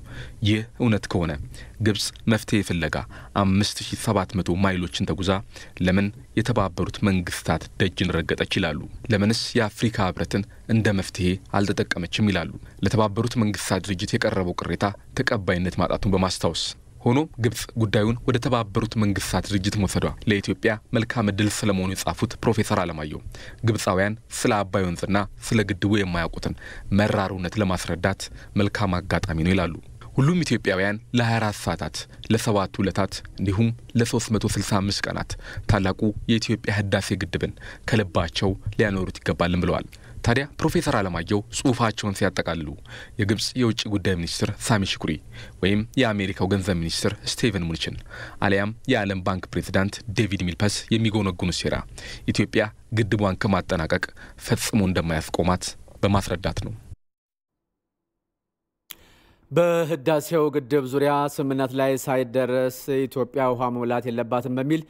ይህ እውነት ከሆነ ግብጽ መፍትሄ ፍለጋ 5700 ማይሎችን ተጉዛ ለምን የተባበሩት መንግስታት ደጅን ረገጠች ይላሉ። ለምንስ የአፍሪካ ህብረትን እንደ መፍትሄ አልተጠቀመችም ይላሉ። ለተባበሩት መንግስታት ድርጅት የቀረበው ቅሬታ ተቀባይነት ማጣቱን በማስታወስ ሆኖም ግብጽ ጉዳዩን ወደ ተባበሩት መንግስታት ድርጅት መውሰዷ ለኢትዮጵያ መልካም ዕድል ስለመሆኑ የጻፉት ፕሮፌሰር አለማየሁ ግብጻውያን ስለ አባይ ወንዝና ስለ ግድቡ የማያውቁትን መራር እውነት ለማስረዳት መልካም አጋጣሚ ነው ይላሉ። ሁሉም ኢትዮጵያውያን ለ24 ሰዓታት ለ7 ዕለታት እንዲሁም ለ365 ቀናት ታላቁ የኢትዮጵያ ህዳሴ ግድብን ከልባቸው ሊያኖሩት ይገባልን ብለዋል። ታዲያ ፕሮፌሰር አለማየሁ ጽሑፋቸውን ሲያጠቃልሉ የግብጽ የውጭ ጉዳይ ሚኒስትር ሳሚ ሽኩሪ ወይም የአሜሪካው ገንዘብ ሚኒስትር ስቲቨን ሙኒችን አሊያም የዓለም ባንክ ፕሬዝዳንት ዴቪድ ሚልፓስ የሚጎነጉኑ ሴራ ኢትዮጵያ ግድቧን ከማጠናቀቅ ፈጽሞ እንደማያስቆማት በማስረዳት ነው። በህዳሴው ግድብ ዙሪያ ስምምነት ላይ ሳይደረስ ኢትዮጵያ ውሃ መሙላት የለባትም በሚል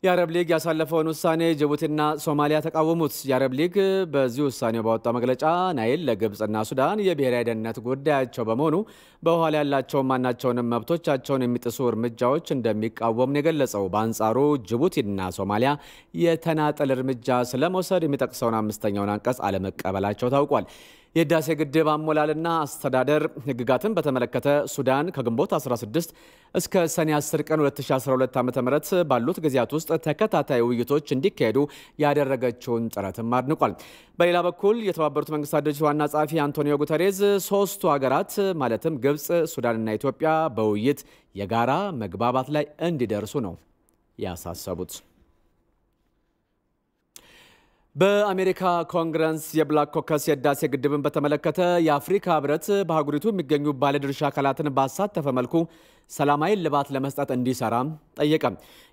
የአረብ ሊግ ያሳለፈውን ውሳኔ ጅቡቲና ሶማሊያ ተቃወሙት። የአረብ ሊግ በዚህ ውሳኔው ባወጣው መግለጫ ናይል ለግብጽና ሱዳን የብሔራዊ ደህንነት ጉዳያቸው በመሆኑ በኋላ ያላቸው ማናቸውንም መብቶቻቸውን የሚጥሱ እርምጃዎች እንደሚቃወም ነው የገለጸው። በአንጻሩ ጅቡቲና ሶማሊያ የተናጠል እርምጃ ስለመውሰድ የሚጠቅሰውን 5ኛውን አንቀጽ አለመቀበላቸው ታውቋል። የህዳሴ ግድብ አሞላልና አስተዳደር ህግጋትን በተመለከተ ሱዳን ከግንቦት 16 እስከ ሰኔ 10 ቀን 2012 ዓ.ም ባሉት ጊዜያት ውስጥ ተከታታይ ውይይቶች እንዲካሄዱ ያደረገችውን ጥረትም አድንቋል። በሌላ በኩል የተባበሩት መንግስታት ድርጅት ዋና ጸሐፊ አንቶኒዮ ጉተሬዝ ሶስቱ ሀገራት ማለትም ግብጽ፣ ሱዳንና ኢትዮጵያ በውይይት የጋራ መግባባት ላይ እንዲደርሱ ነው ያሳሰቡት። በአሜሪካ ኮንግረስ የብላክ ኮከስ የህዳሴ ግድብን በተመለከተ የአፍሪካ ህብረት በአህጉሪቱ የሚገኙ ባለድርሻ አካላትን ባሳተፈ መልኩ ሰላማዊ ልባት ለመስጠት እንዲሰራ ጠየቀ።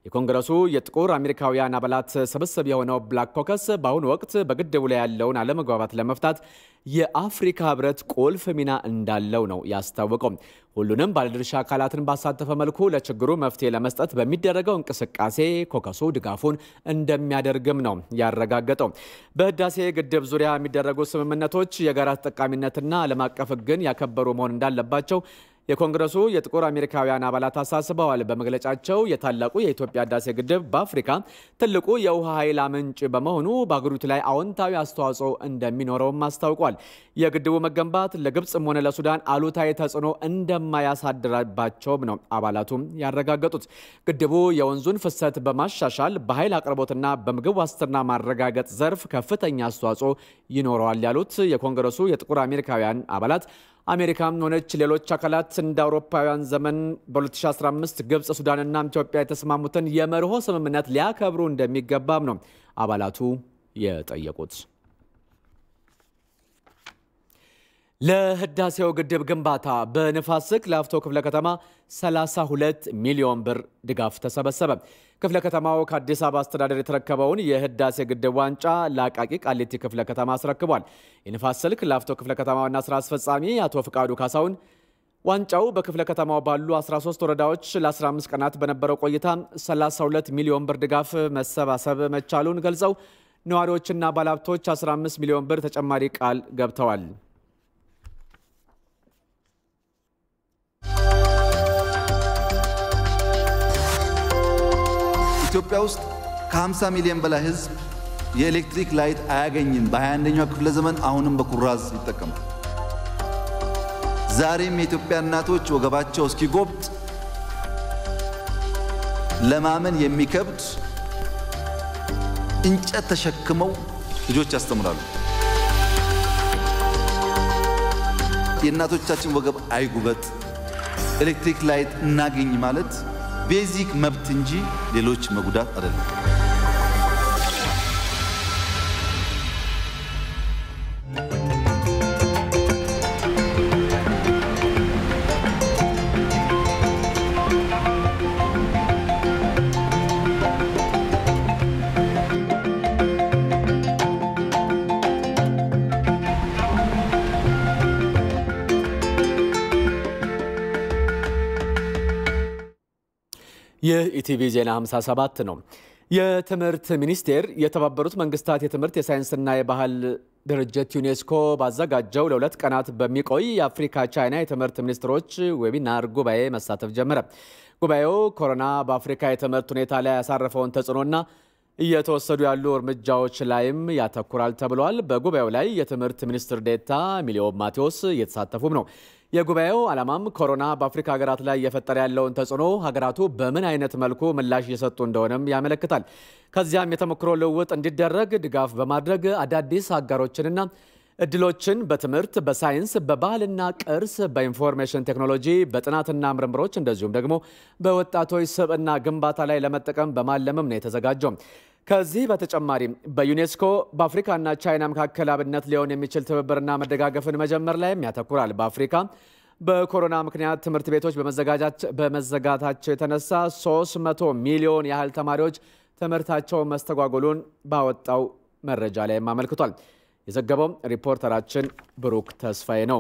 የኮንግረሱ የጥቁር አሜሪካውያን አባላት ስብስብ የሆነው ብላክ ኮከስ በአሁኑ ወቅት በግድቡ ላይ ያለውን አለመግባባት ለመፍታት የአፍሪካ ህብረት ቁልፍ ሚና እንዳለው ነው ያስታወቀው። ሁሉንም ባለድርሻ አካላትን ባሳተፈ መልኩ ለችግሩ መፍትሄ ለመስጠት በሚደረገው እንቅስቃሴ ኮከሱ ድጋፉን እንደሚያደርግም ነው ያረጋገጠው። በህዳሴ ግድብ ዙሪያ የሚደረጉ ስምምነቶች የጋራ ተጠቃሚነትና ዓለም አቀፍ ህግን ያከበሩ መሆን እንዳለባቸው የኮንግረሱ የጥቁር አሜሪካውያን አባላት አሳስበዋል። በመግለጫቸው የታላቁ የኢትዮጵያ ህዳሴ ግድብ በአፍሪካ ትልቁ የውሃ ኃይል ምንጭ በመሆኑ በአገሪቱ ላይ አዎንታዊ አስተዋጽኦ እንደሚኖረውም አስታውቋል። የግድቡ መገንባት ለግብጽም ሆነ ለሱዳን አሉታዊ ተጽዕኖ እንደማያሳድርባቸውም ነው አባላቱም ያረጋገጡት። ግድቡ የወንዙን ፍሰት በማሻሻል በኃይል አቅርቦትና በምግብ ዋስትና ማረጋገጥ ዘርፍ ከፍተኛ አስተዋጽኦ ይኖረዋል ያሉት የኮንግረሱ የጥቁር አሜሪካውያን አባላት አሜሪካም ሆነች ሌሎች አካላት እንደ አውሮፓውያን ዘመን በ2015 ግብጽ፣ ሱዳንና ኢትዮጵያ የተስማሙትን የመርሆ ስምምነት ሊያከብሩ እንደሚገባም ነው አባላቱ የጠየቁት። ለህዳሴው ግድብ ግንባታ በንፋስ ስልክ ላፍቶ ክፍለ ከተማ 32 ሚሊዮን ብር ድጋፍ ተሰበሰበ። ክፍለ ከተማው ከአዲስ አበባ አስተዳደር የተረከበውን የህዳሴ ግድብ ዋንጫ ለአቃቂ ቃሊቲ ክፍለ ከተማ አስረክቧል። የንፋስ ስልክ ላፍቶ ክፍለ ከተማ ዋና ስራ አስፈጻሚ አቶ ፍቃዱ ካሳውን ዋንጫው በክፍለ ከተማው ባሉ 13 ወረዳዎች ለ15 ቀናት በነበረው ቆይታ 32 ሚሊዮን ብር ድጋፍ መሰባሰብ መቻሉን ገልጸው ነዋሪዎችና ባለሀብቶች 15 ሚሊዮን ብር ተጨማሪ ቃል ገብተዋል። ኢትዮጵያ ውስጥ ከ50 ሚሊዮን በላይ ህዝብ የኤሌክትሪክ ላይት አያገኝም። በ21ኛው ክፍለ ዘመን አሁንም በኩራዝ ይጠቀማል። ዛሬም የኢትዮጵያ እናቶች ወገባቸው እስኪጎብጥ ለማመን የሚከብድ እንጨት ተሸክመው ልጆች ያስተምራሉ። የእናቶቻችን ወገብ አይጉበጥ፣ ኤሌክትሪክ ላይት እናገኝ ማለት ቤዚክ መብት እንጂ ሌሎች መጉዳት አይደለም። የኢቲቪ ዜና 57 ነው። የትምህርት ሚኒስቴር የተባበሩት መንግስታት የትምህርት የሳይንስና የባህል ድርጅት ዩኔስኮ ባዘጋጀው ለ2 ቀናት በሚቆይ የአፍሪካ ቻይና የትምህርት ሚኒስትሮች ዌቢናር ጉባኤ መሳተፍ ጀመረ። ጉባኤው ኮሮና በአፍሪካ የትምህርት ሁኔታ ላይ ያሳረፈውን ተጽዕኖና እየተወሰዱ ያሉ እርምጃዎች ላይም ያተኩራል ተብሏል። በጉባኤው ላይ የትምህርት ሚኒስትር ዴኤታ ሚሊዮን ማቴዎስ እየተሳተፉም ነው። የጉባኤው ዓላማም ኮሮና በአፍሪካ ሀገራት ላይ እየፈጠረ ያለውን ተጽዕኖ ሀገራቱ በምን አይነት መልኩ ምላሽ እየሰጡ እንደሆነም ያመለክታል። ከዚያም የተሞክሮ ልውውጥ እንዲደረግ ድጋፍ በማድረግ አዳዲስ አጋሮችንና እድሎችን በትምህርት፣ በሳይንስ፣ በባህልና ቅርስ፣ በኢንፎርሜሽን ቴክኖሎጂ፣ በጥናትና ምርምሮች እንደዚሁም ደግሞ በወጣቶች ስብዕና ግንባታ ላይ ለመጠቀም በማለምም ነው የተዘጋጀው። ከዚህ በተጨማሪ በዩኔስኮ በአፍሪካና ቻይና መካከል አብነት ሊሆን የሚችል ትብብርና መደጋገፍን መጀመር ላይም ያተኩራል። በአፍሪካ በኮሮና ምክንያት ትምህርት ቤቶች በመዘጋታቸው የተነሳ 300 ሚሊዮን ያህል ተማሪዎች ትምህርታቸውን መስተጓጎሉን ባወጣው መረጃ ላይም አመልክቷል። የዘገበው ሪፖርተራችን ብሩክ ተስፋዬ ነው።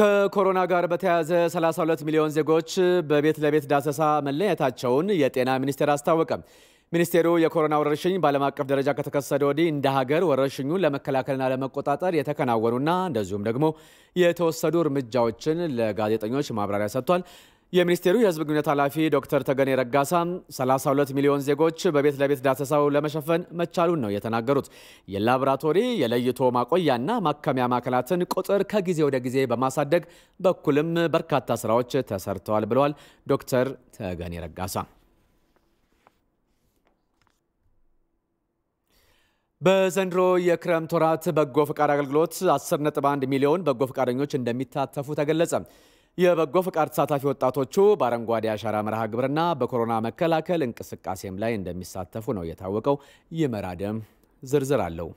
ከኮሮና ጋር በተያያዘ 32 ሚሊዮን ዜጎች በቤት ለቤት ዳሰሳ መለየታቸውን የጤና ሚኒስቴር አስታወቀ። ሚኒስቴሩ የኮሮና ወረርሽኝ በዓለም አቀፍ ደረጃ ከተከሰተ ወዲህ እንደ ሀገር ወረርሽኙን ለመከላከልና ለመቆጣጠር የተከናወኑና እንደዚሁም ደግሞ የተወሰዱ እርምጃዎችን ለጋዜጠኞች ማብራሪያ ሰጥቷል። የሚኒስቴሩ የሕዝብ ግንኙነት ኃላፊ ዶክተር ተገኔ ረጋሳ 32 ሚሊዮን ዜጎች በቤት ለቤት ዳሰሳው ለመሸፈን መቻሉን ነው የተናገሩት። የላቦራቶሪ የለይቶ ማቆያና ማከሚያ ማዕከላትን ቁጥር ከጊዜ ወደ ጊዜ በማሳደግ በኩልም በርካታ ስራዎች ተሰርተዋል ብለዋል ዶክተር ተገኔ ረጋሳ። በዘንድሮ የክረምት ወራት በጎ ፈቃድ አገልግሎት 10.1 ሚሊዮን በጎ ፈቃደኞች እንደሚታተፉ ተገለጸ። የበጎ ፈቃድ ተሳታፊ ወጣቶቹ በአረንጓዴ አሻራ መርሃ ግብርና በኮሮና መከላከል እንቅስቃሴም ላይ እንደሚሳተፉ ነው የታወቀው። ይመራደም ዝርዝር አለው።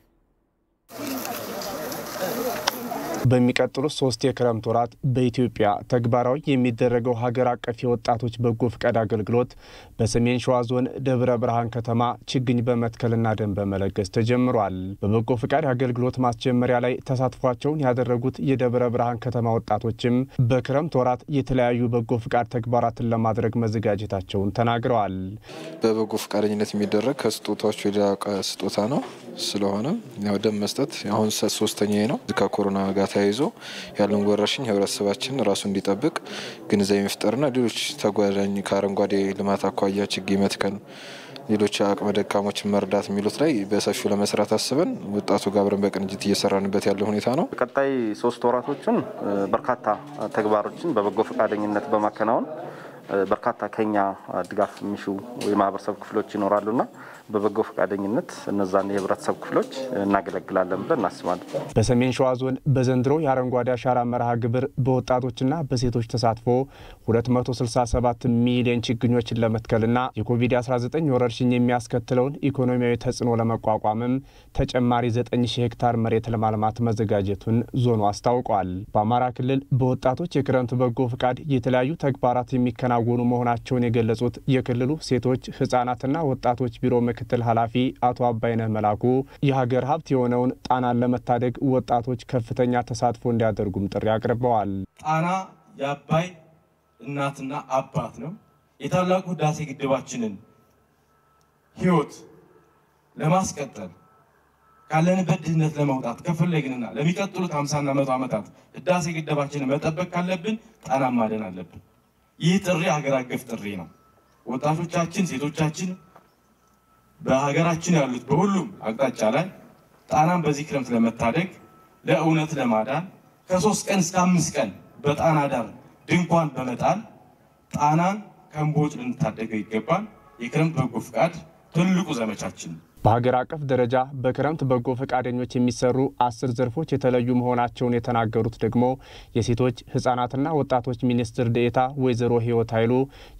በሚቀጥሉት 3 የክረምት ወራት በኢትዮጵያ ተግባራዊ የሚደረገው ሀገር አቀፍ የወጣቶች በጎ ፈቃድ አገልግሎት በሰሜን ሸዋ ዞን ደብረ ብርሃን ከተማ ችግኝ በመትከልና ደም በመለገስ ተጀምሯል። በበጎ ፈቃድ አገልግሎት ማስጀመሪያ ላይ ተሳትፏቸውን ያደረጉት የደብረ ብርሃን ከተማ ወጣቶችም በክረምት ወራት የተለያዩ በጎ ፈቃድ ተግባራትን ለማድረግ መዘጋጀታቸውን ተናግረዋል። በበጎ ፈቃደኝነት የሚደረግ ከስጦታዎች የላቀ ስጦታ ነው። ስለሆነ ያው ደም መስጠት አሁን 3ኛዬ ነው። ከኮሮና ጋር ተያይዞ ያለውን ወረርሽኝ ህብረተሰባችን ራሱ እንዲጠብቅ ግንዛቤ መፍጠርና ሌሎች ተጓዳኝ ከአረንጓዴ ልማት አኳያ ችግኝ መትከል፣ ሌሎች አቅመ ደካሞችን መርዳት የሚሉት ላይ በሰፊው ለመስራት አስበን ወጣቱ ጋር አብረን በቅንጅት እየሰራንበት ያለው ሁኔታ ነው። ቀጣይ 3 ወራቶችን በርካታ ተግባሮችን በበጎ ፈቃደኝነት በማከናወን በርካታ ከኛ ድጋፍ የሚሹ የማህበረሰብ ክፍሎች ይኖራሉና በበጎ ፈቃደኝነት እነዛን የህብረተሰብ ክፍሎች እናገለግላለን ብለን እናስባለን። በሰሜን ሸዋ ዞን በዘንድሮ የአረንጓዴ አሻራ መርሃ ግብር በወጣቶችና በሴቶች ተሳትፎ 267 ሚሊዮን ችግኞችን ለመትከልና የኮቪድ-19 ወረርሽኝ የሚያስከትለውን ኢኮኖሚያዊ ተጽዕኖ ለመቋቋምም ተጨማሪ 9000 ሄክታር መሬት ለማልማት መዘጋጀቱን ዞኑ አስታውቋል። በአማራ ክልል በወጣቶች የክረምት በጎ ፈቃድ የተለያዩ ተግባራት የሚከናወኑ መሆናቸውን የገለጹት የክልሉ ሴቶች ህጻናትና ወጣቶች ቢሮ ምክትል ኃላፊ አቶ አባይነህ መላኩ የሀገር ሀብት የሆነውን ጣናን ለመታደግ ወጣቶች ከፍተኛ ተሳትፎ እንዲያደርጉም ጥሪ አቅርበዋል። ጣና የአባይ እናትና አባት ነው። የታላቁ ህዳሴ ግድባችንን ህይወት ለማስቀጠል ካለንበት ድህነት ለመውጣት ከፈለግንና ለሚቀጥሉት 50 እና 100 ዓመታት ህዳሴ ግድባችንን መጠበቅ ካለብን ጣናን ማደን አለብን። ይህ ጥሪ ሀገር አቀፍ ጥሪ ነው። ወጣቶቻችን፣ ሴቶቻችን በሀገራችን ያሉት በሁሉም አቅጣጫ ላይ ጣናን በዚህ ክረምት ለመታደግ ለእውነት ለማዳን ከ3 ቀን እስከ 5 ቀን በጣና ዳር ድንኳን በመጣል ጣናን ከእምቦጭ ልንታደገው ይገባል። የክረምት በጎ ፈቃድ ትልቁ ዘመቻችን። በሀገር አቀፍ ደረጃ በክረምት በጎ ፈቃደኞች የሚሰሩ 10 ዘርፎች የተለዩ መሆናቸውን የተናገሩት ደግሞ የሴቶች ህጻናትና ወጣቶች ሚኒስትር ዴኤታ ወይዘሮ ህይወት ኃይሉ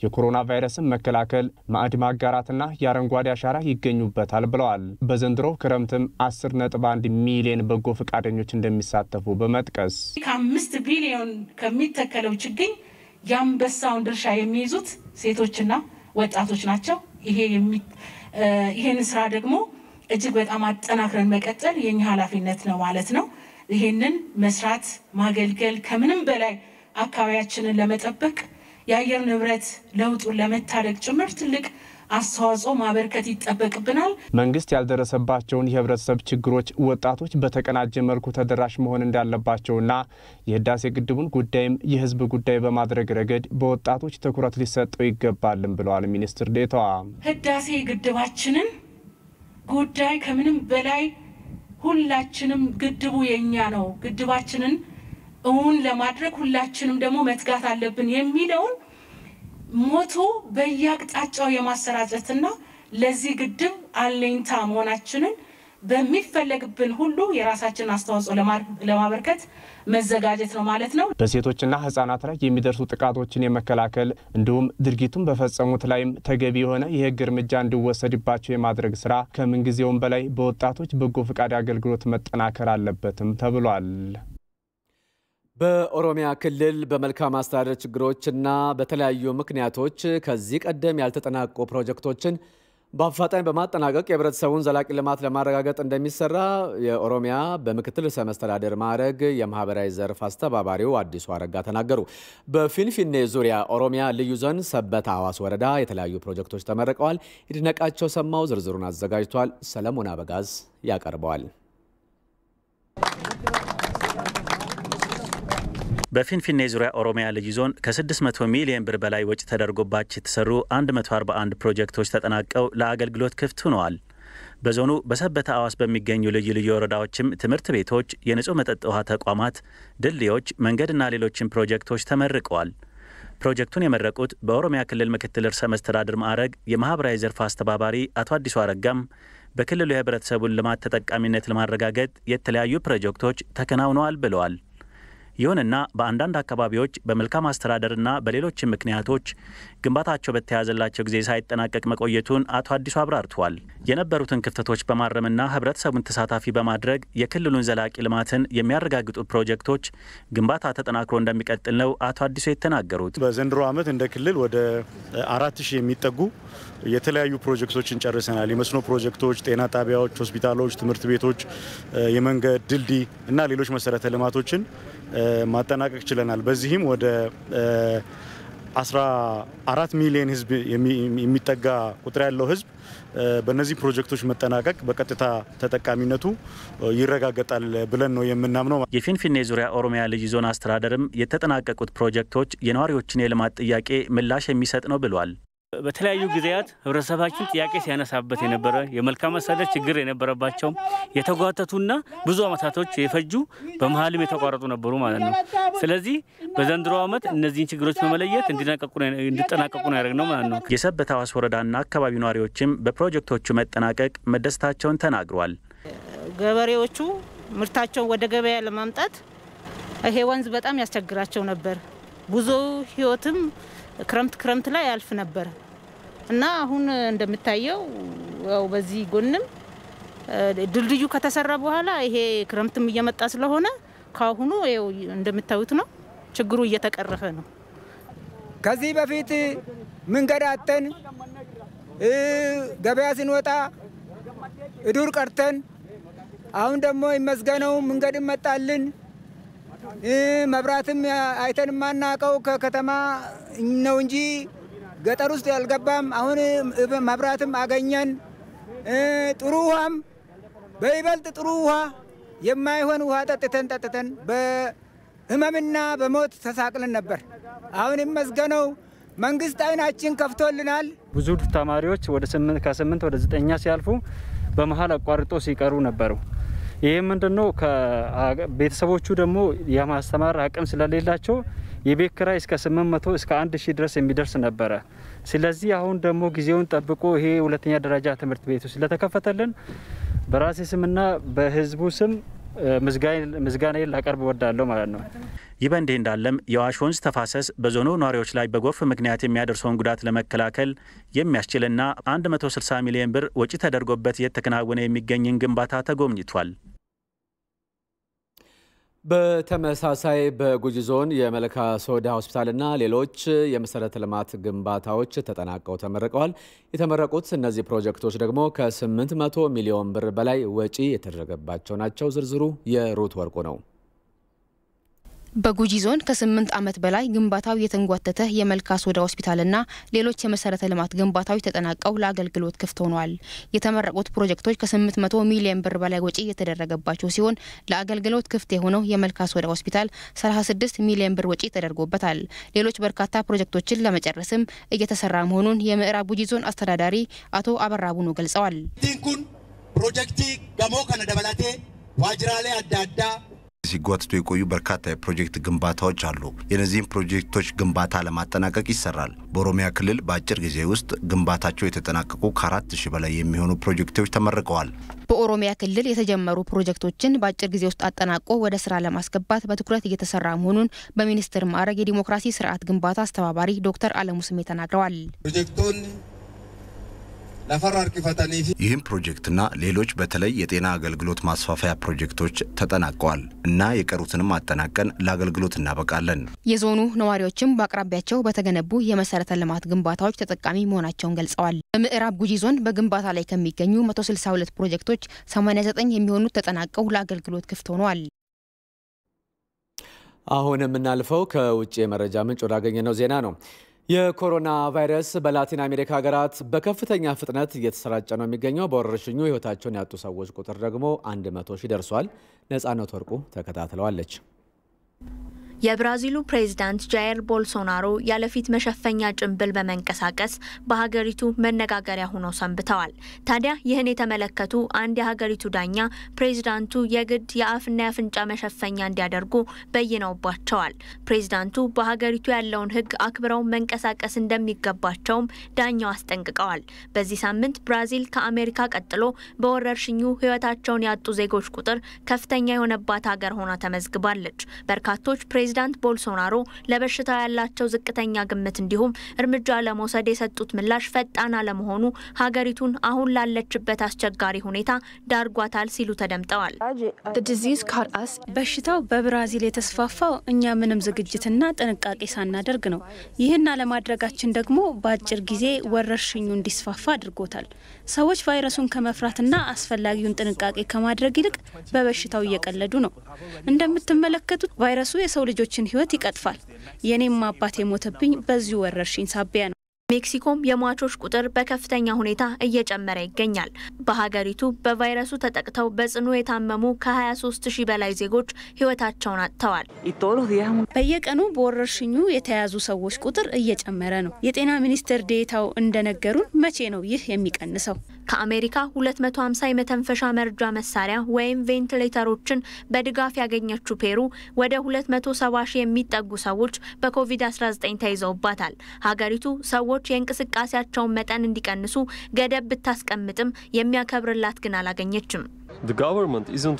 የኮሮና ቫይረስን መከላከል፣ ማዕድ ማጋራትና የአረንጓዴ አሻራ ይገኙበታል ብለዋል። በዘንድሮው ክረምትም 10.1 ሚሊዮን በጎ ፈቃደኞች እንደሚሳተፉ በመጥቀስ ከ5 ቢሊዮን ከሚተከለው ችግኝ የአንበሳውን ድርሻ የሚይዙት ሴቶችና ወጣቶች ናቸው። ይሄን ስራ ደግሞ እጅግ በጣም አጠናክረን መቀጠል የኛ ኃላፊነት ነው ማለት ነው። ይሄንን መስራት ማገልገል ከምንም በላይ አካባቢያችንን ለመጠበቅ የአየር ንብረት ለውጡን ለመታደግ ጭምር ትልቅ አስተዋጽኦ ማበርከት ይጠበቅብናል። መንግስት ያልደረሰባቸውን የህብረተሰብ ችግሮች ወጣቶች በተቀናጀ መልኩ ተደራሽ መሆን እንዳለባቸውና የህዳሴ ግድቡን ጉዳይም የህዝብ ጉዳይ በማድረግ ረገድ በወጣቶች ትኩረት ሊሰጠው ይገባልም ብለዋል ሚኒስትር ዴኤታዋ። ህዳሴ ግድባችንን ጉዳይ ከምንም በላይ ሁላችንም ግድቡ የኛ ነው፣ ግድባችንን እውን ለማድረግ ሁላችንም ደግሞ መትጋት አለብን የሚለውን ሞቶ በየአቅጣጫው የማሰራጨትና ለዚህ ግድብ አለኝታ መሆናችንን በሚፈለግብን ሁሉ የራሳችን አስተዋጽኦ ለማበርከት መዘጋጀት ነው ማለት ነው። በሴቶችና ህጻናት ላይ የሚደርሱ ጥቃቶችን የመከላከል እንዲሁም ድርጊቱን በፈጸሙት ላይም ተገቢ የሆነ የህግ እርምጃ እንዲወሰድባቸው የማድረግ ስራ ከምንጊዜውም በላይ በወጣቶች በጎ ፈቃድ አገልግሎት መጠናከር አለበትም ተብሏል። በኦሮሚያ ክልል በመልካም አስተዳደር ችግሮችና በተለያዩ ምክንያቶች ከዚህ ቀደም ያልተጠናቀቁ ፕሮጀክቶችን በአፋጣኝ በማጠናቀቅ የህብረተሰቡን ዘላቂ ልማት ለማረጋገጥ እንደሚሰራ የኦሮሚያ በምክትል ርዕሰ መስተዳድር ማዕረግ የማህበራዊ ዘርፍ አስተባባሪው አዲሱ አረጋ ተናገሩ። በፊንፊኔ ዙሪያ ኦሮሚያ ልዩ ዞን ሰበታ ሐዋስ ወረዳ የተለያዩ ፕሮጀክቶች ተመርቀዋል። ይድነቃቸው ሰማው ዝርዝሩን አዘጋጅቷል። ሰለሞን አበጋዝ ያቀርበዋል። በፊንፊኔ ዙሪያ ኦሮሚያ ልዩ ዞን ከ600 ሚሊዮን ብር በላይ ወጪ ተደርጎባቸው የተሰሩ 141 ፕሮጀክቶች ተጠናቀው ለአገልግሎት ክፍት ሆነዋል። በዞኑ በሰበታ ሐዋስ በሚገኙ ልዩ ልዩ ወረዳዎችም ትምህርት ቤቶች፣ የንጹህ መጠጥ ውሃ ተቋማት፣ ድልድዮች፣ መንገድና ሌሎችም ፕሮጀክቶች ተመርቀዋል። ፕሮጀክቱን የመረቁት በኦሮሚያ ክልል ምክትል ርዕሰ መስተዳድር ማዕረግ የማህበራዊ ዘርፍ አስተባባሪ አቶ አዲሱ አረጋም በክልሉ የህብረተሰቡን ልማት ተጠቃሚነት ለማረጋገጥ የተለያዩ ፕሮጀክቶች ተከናውነዋል ብለዋል። ይሁንና በአንዳንድ አካባቢዎች በመልካም አስተዳደርና በሌሎችም ምክንያቶች ግንባታቸው በተያዘላቸው ጊዜ ሳይጠናቀቅ መቆየቱን አቶ አዲሱ አብራርተዋል። የነበሩትን ክፍተቶች በማረምና ህብረተሰቡን ተሳታፊ በማድረግ የክልሉን ዘላቂ ልማትን የሚያረጋግጡ ፕሮጀክቶች ግንባታ ተጠናክሮ እንደሚቀጥል ነው አቶ አዲሱ የተናገሩት። በዘንድሮ ዓመት እንደ ክልል ወደ 4000 የሚጠጉ የተለያዩ ፕሮጀክቶችን ጨርሰናል። የመስኖ ፕሮጀክቶች፣ ጤና ጣቢያዎች፣ ሆስፒታሎች፣ ትምህርት ቤቶች፣ የመንገድ ድልድይ እና ሌሎች መሰረተ ልማቶችን ማጠናቀቅ ችለናል። በዚህም ወደ 14 ሚሊዮን ህዝብ የሚጠጋ ቁጥር ያለው ህዝብ በእነዚህ ፕሮጀክቶች መጠናቀቅ በቀጥታ ተጠቃሚነቱ ይረጋገጣል ብለን ነው የምናምነው። የፊንፊኔ ዙሪያ ኦሮሚያ ልዩ ዞን አስተዳደርም የተጠናቀቁት ፕሮጀክቶች የነዋሪዎችን የልማት ጥያቄ ምላሽ የሚሰጥ ነው ብሏል። በተለያዩ ጊዜያት ህብረተሰባችን ጥያቄ ሲያነሳበት የነበረ የመልካም አስተዳደር ችግር የነበረባቸው የተጓተቱና ብዙ አመታቶች የፈጁ በመሀልም የተቋረጡ ነበሩ ማለት ነው። ስለዚህ በዘንድሮ ዓመት እነዚህን ችግሮች በመለየት እንዲጠናቀቁ ነው ያደረግነው ማለት ነው። የሰበታ ሐዋስ ወረዳና አካባቢው ነዋሪዎችም በፕሮጀክቶቹ መጠናቀቅ መደሰታቸውን ተናግረዋል። ገበሬዎቹ ምርታቸውን ወደ ገበያ ለማምጣት ይሄ ወንዝ በጣም ያስቸግራቸው ነበር። ብዙ ህይወትም ክረምት ላይ ያልፍ ነበር እና አሁን እንደምታየው ያው በዚህ ጎንም ድልድዩ ከተሰራ በኋላ ይሄ ክረምትም እየመጣ ስለሆነ ካሁኑ ያው እንደምታዩት ነው ችግሩ እየተቀረፈ ነው። ከዚህ በፊት መንገድ አጥተን ገበያ ስንወጣ እዱር ቀርተን አሁን ደግሞ ይመስገነው መንገድ መጣልን። መብራትም አይተን ማናቀው ከከተማ ነው እንጂ ገጠር ውስጥ ያልገባም። አሁን መብራትም አገኘን። ጥሩ ውሃም በይበልጥ ጥሩ ውሃ የማይሆን ውሃ ጠጥተን በህመምና በሞት ተሳቅለን ነበር። አሁን ይመስገነው መንግስት አይናችን ከፍቶልናል። ብዙ ተማሪዎች ወደ 8 ወደ 9 ሲያልፉ በመሃል አቋርጦ ሲቀሩ ነበሩ። ይሄ ምንድነው ከቤተሰቦቹ ደግሞ የማስተማር አቅም ስለሌላቸው የቤት ኪራይ እስከ 800 እስከ 1000 ድረስ የሚደርስ ነበረ። ስለዚህ አሁን ደግሞ ጊዜውን ጠብቆ ይሄ ሁለተኛ ደረጃ ትምህርት ቤቱ ስለተከፈተልን በራሴ ስምና በህዝቡ ስም ምስጋናዬን ላቀርብ እወዳለሁ ማለት ነው። ይህ በእንዲህ እንዳለም የአዋሽ ወንዝ ተፋሰስ በዞኑ ነዋሪዎች ላይ በጎርፍ ምክንያት የሚያደርሰውን ጉዳት ለመከላከል የሚያስችልና 160 ሚሊዮን ብር ወጪ ተደርጎበት እየተከናወነ የሚገኝን ግንባታ ተጎብኝቷል። በተመሳሳይ በጉጂ ዞን የመለካ ሶዳ ሆስፒታልና ሌሎች የመሰረተ ልማት ግንባታዎች ተጠናቀው ተመርቀዋል። የተመረቁት እነዚህ ፕሮጀክቶች ደግሞ ከ800 ሚሊዮን ብር በላይ ወጪ የተደረገባቸው ናቸው። ዝርዝሩ የሩት ወርቁ ነው። በጉጂ ዞን ከ8 ዓመት በላይ ግንባታው የተንጓተተ የመልካ ሶዳ ሆስፒታልና ሌሎች የመሰረተ ልማት ግንባታዎች ተጠናቀው ለአገልግሎት ክፍት ሆነዋል። የተመረቁት ፕሮጀክቶች ከ800 ሚሊዮን ብር በላይ ወጪ የተደረገባቸው ሲሆን ለአገልግሎት ክፍት የሆነው የመልካ ሶዳ ሆስፒታል 36 ሚሊዮን ብር ወጪ ተደርጎበታል። ሌሎች በርካታ ፕሮጀክቶችን ለመጨረስም እየተሰራ መሆኑን የምዕራብ ጉጂ ዞን አስተዳዳሪ አቶ አበራ ቡኑ ገልጸዋል። ቲንኩን ፕሮጀክቲ ገሞ ከነ ደበላቴ ዋጅራሌ አዳዳ ሲጓትቱ የቆዩ በርካታ የፕሮጀክት ግንባታዎች አሉ። የነዚህም ፕሮጀክቶች ግንባታ ለማጠናቀቅ ይሰራል። በኦሮሚያ ክልል በአጭር ጊዜ ውስጥ ግንባታቸው የተጠናቀቁ ከ4000 በላይ የሚሆኑ ፕሮጀክቶች ተመርቀዋል። በኦሮሚያ ክልል የተጀመሩ ፕሮጀክቶችን በአጭር ጊዜ ውስጥ አጠናቆ ወደ ስራ ለማስገባት በትኩረት እየተሰራ መሆኑን በሚኒስትር ማዕረግ የዲሞክራሲ ስርዓት ግንባታ አስተባባሪ ዶክተር አለሙ ስሜ ተናግረዋል። ፕሮጀክቶን ይህም ፕሮጀክትና ሌሎች በተለይ የጤና አገልግሎት ማስፋፋያ ፕሮጀክቶች ተጠናቀዋል እና የቀሩትንም አጠናቀን ለአገልግሎት እናበቃለን። የዞኑ ነዋሪዎችም በአቅራቢያቸው በተገነቡ የመሰረተ ልማት ግንባታዎች ተጠቃሚ መሆናቸውን ገልጸዋል። በምዕራብ ጉጂ ዞን በግንባታ ላይ ከሚገኙ 162 ፕሮጀክቶች 89 የሚሆኑት ተጠናቀው ለአገልግሎት ክፍት ሆነዋል። አሁን የምናልፈው ከውጭ የመረጃ ምንጭ ወዳገኘነው ዜና ነው። የኮሮና ቫይረስ በላቲን አሜሪካ ሀገራት በከፍተኛ ፍጥነት እየተሰራጨ ነው የሚገኘው። በወረርሽኙ ህይወታቸውን ያጡ ሰዎች ቁጥር ደግሞ 100 ሺህ ደርሷል። ነጻነት ወርቁ ተከታትለዋለች። የብራዚሉ ፕሬዝዳንት ጃይር ቦልሶናሮ ያለፊት መሸፈኛ ጭንብል በመንቀሳቀስ በሀገሪቱ መነጋገሪያ ሆነው ሰንብተዋል። ታዲያ ይህን የተመለከቱ አንድ የሀገሪቱ ዳኛ ፕሬዝዳንቱ የግድ የአፍና የአፍንጫ መሸፈኛ እንዲያደርጉ በይነውባቸዋል። ፕሬዝዳንቱ በሀገሪቱ ያለውን ህግ አክብረው መንቀሳቀስ እንደሚገባቸውም ዳኛው አስጠንቅቀዋል። በዚህ ሳምንት ብራዚል ከአሜሪካ ቀጥሎ በወረርሽኙ ህይወታቸውን ያጡ ዜጎች ቁጥር ከፍተኛ የሆነባት ሀገር ሆና ተመዝግባለች። በርካቶች ፕሬዝዳንት ቦልሶናሮ ለበሽታው ያላቸው ዝቅተኛ ግምት እንዲሁም እርምጃ ለመውሰድ የሰጡት ምላሽ ፈጣን አለመሆኑ ሀገሪቱን አሁን ላለችበት አስቸጋሪ ሁኔታ ዳርጓታል ሲሉ ተደምጠዋል። በሽታው በብራዚል የተስፋፋው እኛ ምንም ዝግጅትና ጥንቃቄ ሳናደርግ ነው። ይህን አለማድረጋችን ደግሞ በአጭር ጊዜ ወረርሽኙ እንዲስፋፋ አድርጎታል። ሰዎች ቫይረሱን ከመፍራትና አስፈላጊውን ጥንቃቄ ከማድረግ ይልቅ በበሽታው እየቀለዱ ነው። እንደምትመለከቱት ቫይረሱ የሰው ልጆችን ህይወት ይቀጥፋል። የኔም አባት የሞተብኝ በዚሁ ወረርሽኝ ሳቢያ ነው። ሜክሲኮም የሟቾች ቁጥር በከፍተኛ ሁኔታ እየጨመረ ይገኛል። በሀገሪቱ በቫይረሱ ተጠቅተው በጽኑ የታመሙ ከ23 ሺህ በላይ ዜጎች ህይወታቸውን አጥተዋል። በየቀኑ በወረርሽኙ የተያዙ ሰዎች ቁጥር እየጨመረ ነው። የጤና ሚኒስቴር ዴታው እንደነገሩን መቼ ነው ይህ የሚቀንሰው? ከአሜሪካ 250 የመተንፈሻ መርጃ መሳሪያ ወይም ቬንቲሌተሮችን በድጋፍ ያገኘችው ፔሩ ወደ 270 ሺህ የሚጠጉ ሰዎች በኮቪድ-19 ተይዘውባታል። ሀገሪቱ ሰዎች የእንቅስቃሴያቸውን መጠን እንዲቀንሱ ገደብ ብታስቀምጥም የሚያከብርላት ግን አላገኘችም።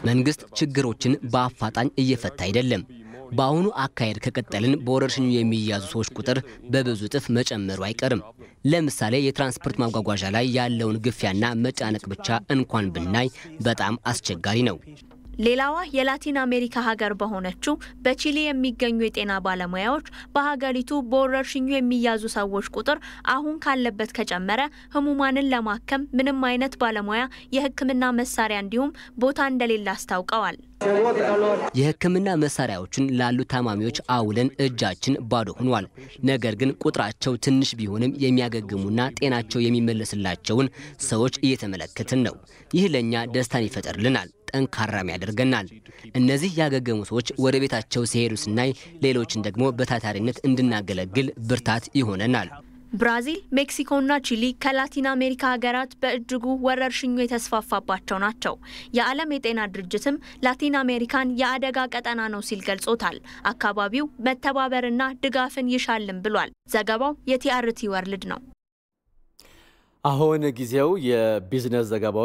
መንግስት ችግሮችን በአፋጣኝ እየፈታ አይደለም። በአሁኑ አካሄድ ከቀጠልን በወረርሽኙ የሚያዙ ሰዎች ቁጥር በብዙ እጥፍ መጨመሩ አይቀርም። ለምሳሌ የትራንስፖርት ማጓጓዣ ላይ ያለውን ግፊያና መጫነቅ ብቻ እንኳን ብናይ በጣም አስቸጋሪ ነው። ሌላዋ የላቲን አሜሪካ ሀገር በሆነችው በቺሊ የሚገኙ የጤና ባለሙያዎች በሀገሪቱ በወረርሽኙ የሚያዙ ሰዎች ቁጥር አሁን ካለበት ከጨመረ ህሙማንን ለማከም ምንም አይነት ባለሙያ የህክምና መሳሪያ እንዲሁም ቦታ እንደሌለ አስታውቀዋል። የህክምና መሳሪያዎችን ላሉ ታማሚዎች አውለን እጃችን ባዶ ሆኗል። ነገር ግን ቁጥራቸው ትንሽ ቢሆንም የሚያገግሙና ጤናቸው የሚመለስላቸውን ሰዎች እየተመለከትን ነው። ይህ ለኛ ደስታን ይፈጥርልናል፣ ጠንካራም ያደርገናል። እነዚህ ያገገሙ ሰዎች ወደ ቤታቸው ሲሄዱ ስናይ ሌሎችን ደግሞ በታታሪነት እንድናገለግል ብርታት ይሆነናል። ብራዚል፣ ሜክሲኮና ቺሊ ከላቲን አሜሪካ ሀገራት በእጅጉ ወረርሽኙ የተስፋፋባቸው ናቸው። የዓለም የጤና ድርጅትም ላቲን አሜሪካን የአደጋ ቀጠና ነው ሲል ገልጾታል። አካባቢው መተባበርና ድጋፍን ይሻልም ብሏል። ዘገባው የቲአርቲ ወርልድ ነው። አሁን ጊዜው የቢዝነስ ዘገባው